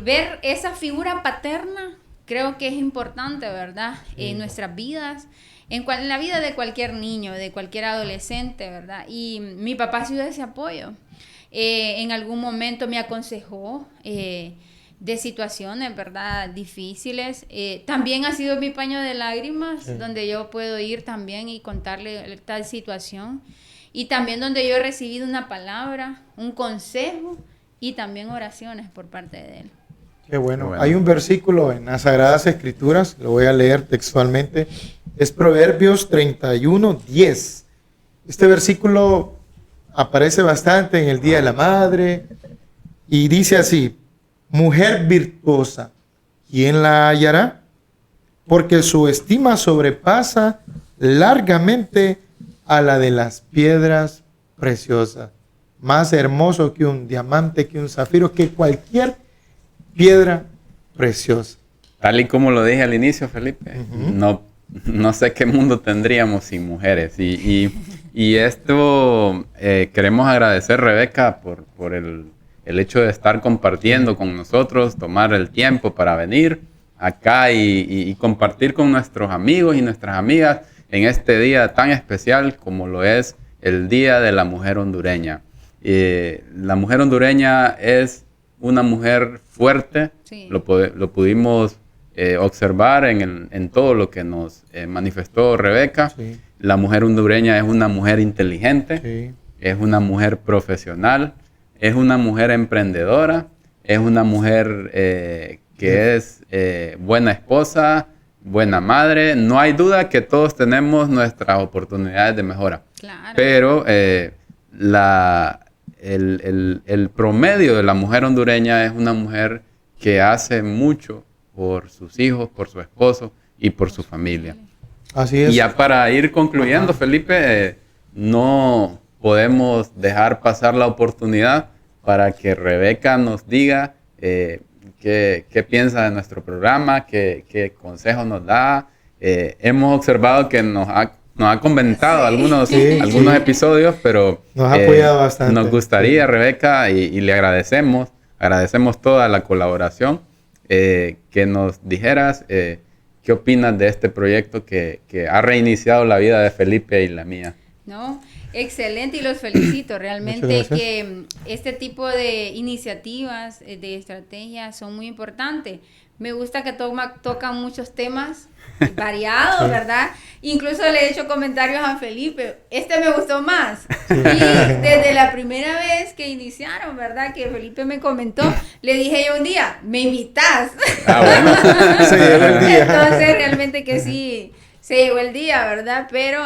A: ver esa figura paterna creo que es importante, ¿verdad? En nuestras vidas, en la vida de cualquier niño, de cualquier adolescente, ¿verdad? Y mi papá ha sido ese apoyo. En algún momento me aconsejó de situaciones, ¿verdad? Difíciles. También ha sido mi paño de lágrimas,
B: Sí.
A: donde yo puedo ir también y contarle tal situación. Y también donde yo he recibido una palabra, un consejo y también oraciones por parte de él.
B: Qué bueno.
C: Qué bueno.
B: Hay un versículo en las Sagradas Escrituras, lo voy a leer textualmente, es Proverbios 31:10. Este versículo aparece bastante en el Día de la Madre y dice así: mujer virtuosa, ¿quién la hallará? Porque su estima sobrepasa largamente a la de las piedras preciosas. Más hermoso que un diamante, que un zafiro, que cualquier piedra preciosa.
C: Tal y como lo dije al inicio, Felipe, no sé qué mundo tendríamos sin mujeres. Y esto queremos agradecer, Rebeca, por el hecho de estar compartiendo con nosotros, tomar el tiempo para venir acá y compartir con nuestros amigos y nuestras amigas en este día tan especial como lo es el Día de la Mujer Hondureña. La mujer hondureña es una mujer fuerte,
A: Sí.
C: lo pudimos observar en todo lo que nos manifestó Rebeca.
B: Sí.
C: La mujer hondureña es una mujer inteligente,
B: Sí.
C: es una mujer profesional, es una mujer emprendedora, es una mujer que es buena esposa, buena madre. No hay duda que todos tenemos nuestras oportunidades de mejora.
A: Claro.
C: Pero el promedio de la mujer hondureña es una mujer que hace mucho por sus hijos, por su esposo y por su familia.
B: Así es.
C: Y ya para ir concluyendo, Felipe, no podemos dejar pasar la oportunidad para que Rebeca nos diga qué piensa de nuestro programa, qué consejos nos da. Hemos observado que nos ha comentado algunos episodios, pero
B: Nos ha apoyado bastante.
C: nos gustaría, Rebeca, y le agradecemos toda la colaboración, que nos dijeras qué opinas de este proyecto que ha reiniciado la vida de Felipe y la mía.
A: No, excelente y los felicito. Realmente
B: Muchas gracias.
A: que este tipo de iniciativas, de estrategias son muy importantes, Me gusta que tocan muchos temas variados, ¿verdad? Incluso le he hecho comentarios a Felipe, me gustó más. Sí. Y desde la primera vez que iniciaron, ¿verdad? Que Felipe me comentó, le dije yo un día, ¿me invitas?
C: Bueno.
B: Se llegó el día.
A: Entonces, realmente que sí, se llegó el día, ¿verdad? Pero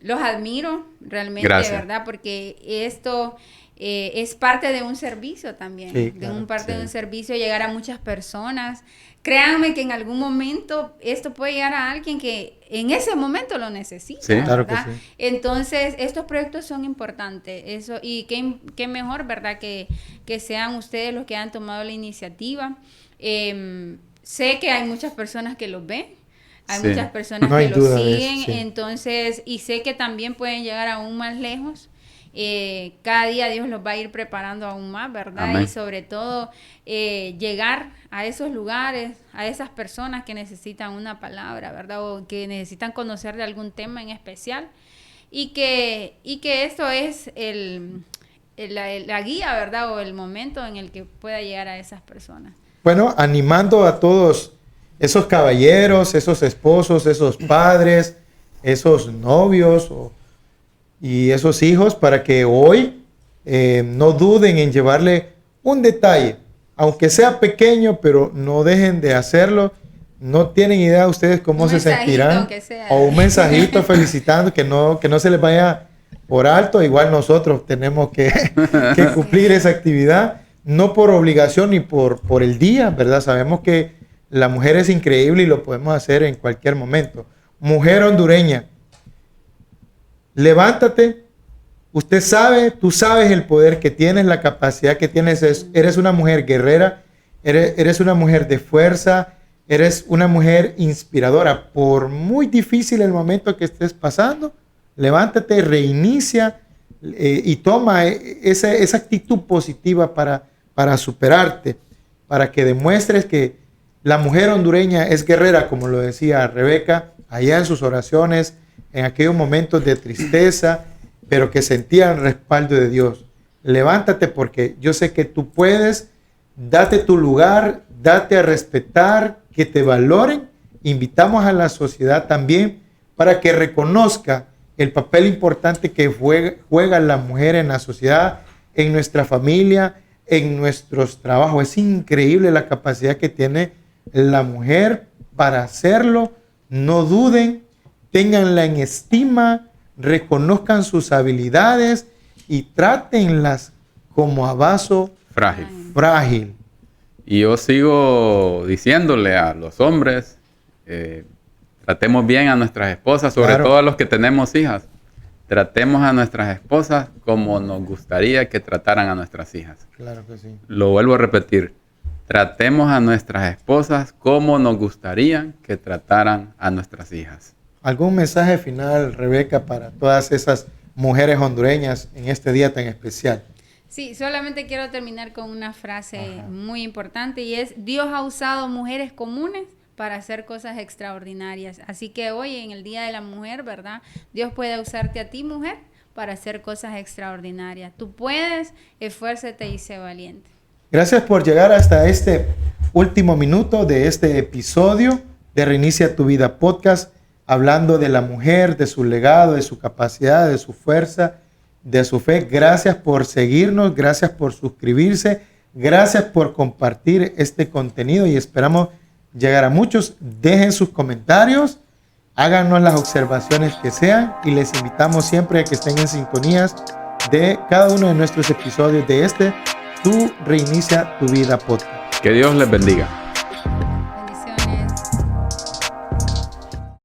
A: los admiro realmente,
C: Gracias.
A: ¿verdad? Porque esto... es parte de un servicio también,
B: sí, claro,
A: de un servicio, llegar a muchas personas. Créanme que en algún momento esto puede llegar a alguien que en ese momento lo necesita,
C: sí,
B: claro
A: ¿verdad?
B: que sí.
A: Entonces, estos proyectos son importantes, y qué mejor, ¿verdad? Que sean ustedes los que han tomado la iniciativa. Sé que hay muchas personas que los ven, hay muchas personas
B: no
A: que
B: hay
A: los
B: duda
A: siguen,
B: sí.
A: Entonces, y sé que también pueden llegar aún más lejos. Cada día Dios los va a ir preparando aún más, ¿verdad?
C: Amén.
A: Y sobre todo llegar a esos lugares, a esas personas que necesitan una palabra, ¿verdad? O que necesitan conocer de algún tema en especial, y que esto es la guía, ¿verdad? O el momento en el que pueda llegar a esas personas.
B: Bueno, animando a todos esos caballeros, esos esposos, esos padres, esos novios y esos hijos, para que hoy no duden en llevarle un detalle, aunque sea pequeño, pero no dejen de hacerlo. No tienen idea ustedes cómo se sentirán, o un mensajito felicitando, que no se les vaya por alto. Igual nosotros tenemos que cumplir esa actividad, no por obligación ni por el día, ¿verdad? Sabemos que la mujer es increíble y lo podemos hacer en cualquier momento. Mujer hondureña, levántate. Tú sabes el poder que tienes, la capacidad que tienes. Eres una mujer guerrera, eres una mujer de fuerza, eres una mujer inspiradora. Por muy difícil el momento que estés pasando, levántate, reinicia y toma esa actitud positiva para superarte, para que demuestres que la mujer hondureña es guerrera, como lo decía Rebeca, allá en sus oraciones, en aquellos momentos de tristeza, pero que sentían el respaldo de Dios. Levántate, porque yo sé que tú puedes. Date tu lugar, date a respetar, que te valoren. Invitamos a la sociedad también para que reconozca el papel importante que juega la mujer en la sociedad, en nuestra familia, en nuestros trabajos. Es increíble la capacidad que tiene la mujer para hacerlo. No duden, ténganla en estima, reconozcan sus habilidades y trátenlas como a vaso frágil.
C: Y yo sigo diciéndole a los hombres, tratemos bien a nuestras esposas, sobre todo a los que tenemos hijas. Tratemos a nuestras esposas como nos gustaría que trataran a nuestras hijas.
B: Claro que sí.
C: Lo vuelvo a repetir. Tratemos a nuestras esposas como nos gustaría que trataran a nuestras hijas.
B: ¿Algún mensaje final, Rebeca, para todas esas mujeres hondureñas en este día tan especial?
A: Sí, solamente quiero terminar con una frase muy importante, y es: Dios ha usado mujeres comunes para hacer cosas extraordinarias. Así que hoy, en el Día de la Mujer, ¿verdad? Dios puede usarte a ti, mujer, para hacer cosas extraordinarias. Tú puedes, esfuérzate y sé valiente.
B: Gracias por llegar hasta este último minuto de este episodio de Reinicia tu Vida Podcast, hablando de la mujer, de su legado, de su capacidad, de su fuerza, de su fe. Gracias por seguirnos, gracias por suscribirse, gracias por compartir este contenido, y esperamos llegar a muchos. Dejen sus comentarios, háganos las observaciones que sean, y les invitamos siempre a que estén en sintonías de cada uno de nuestros episodios de Tú Reinicia tu Vida Podcast.
C: Que Dios les bendiga.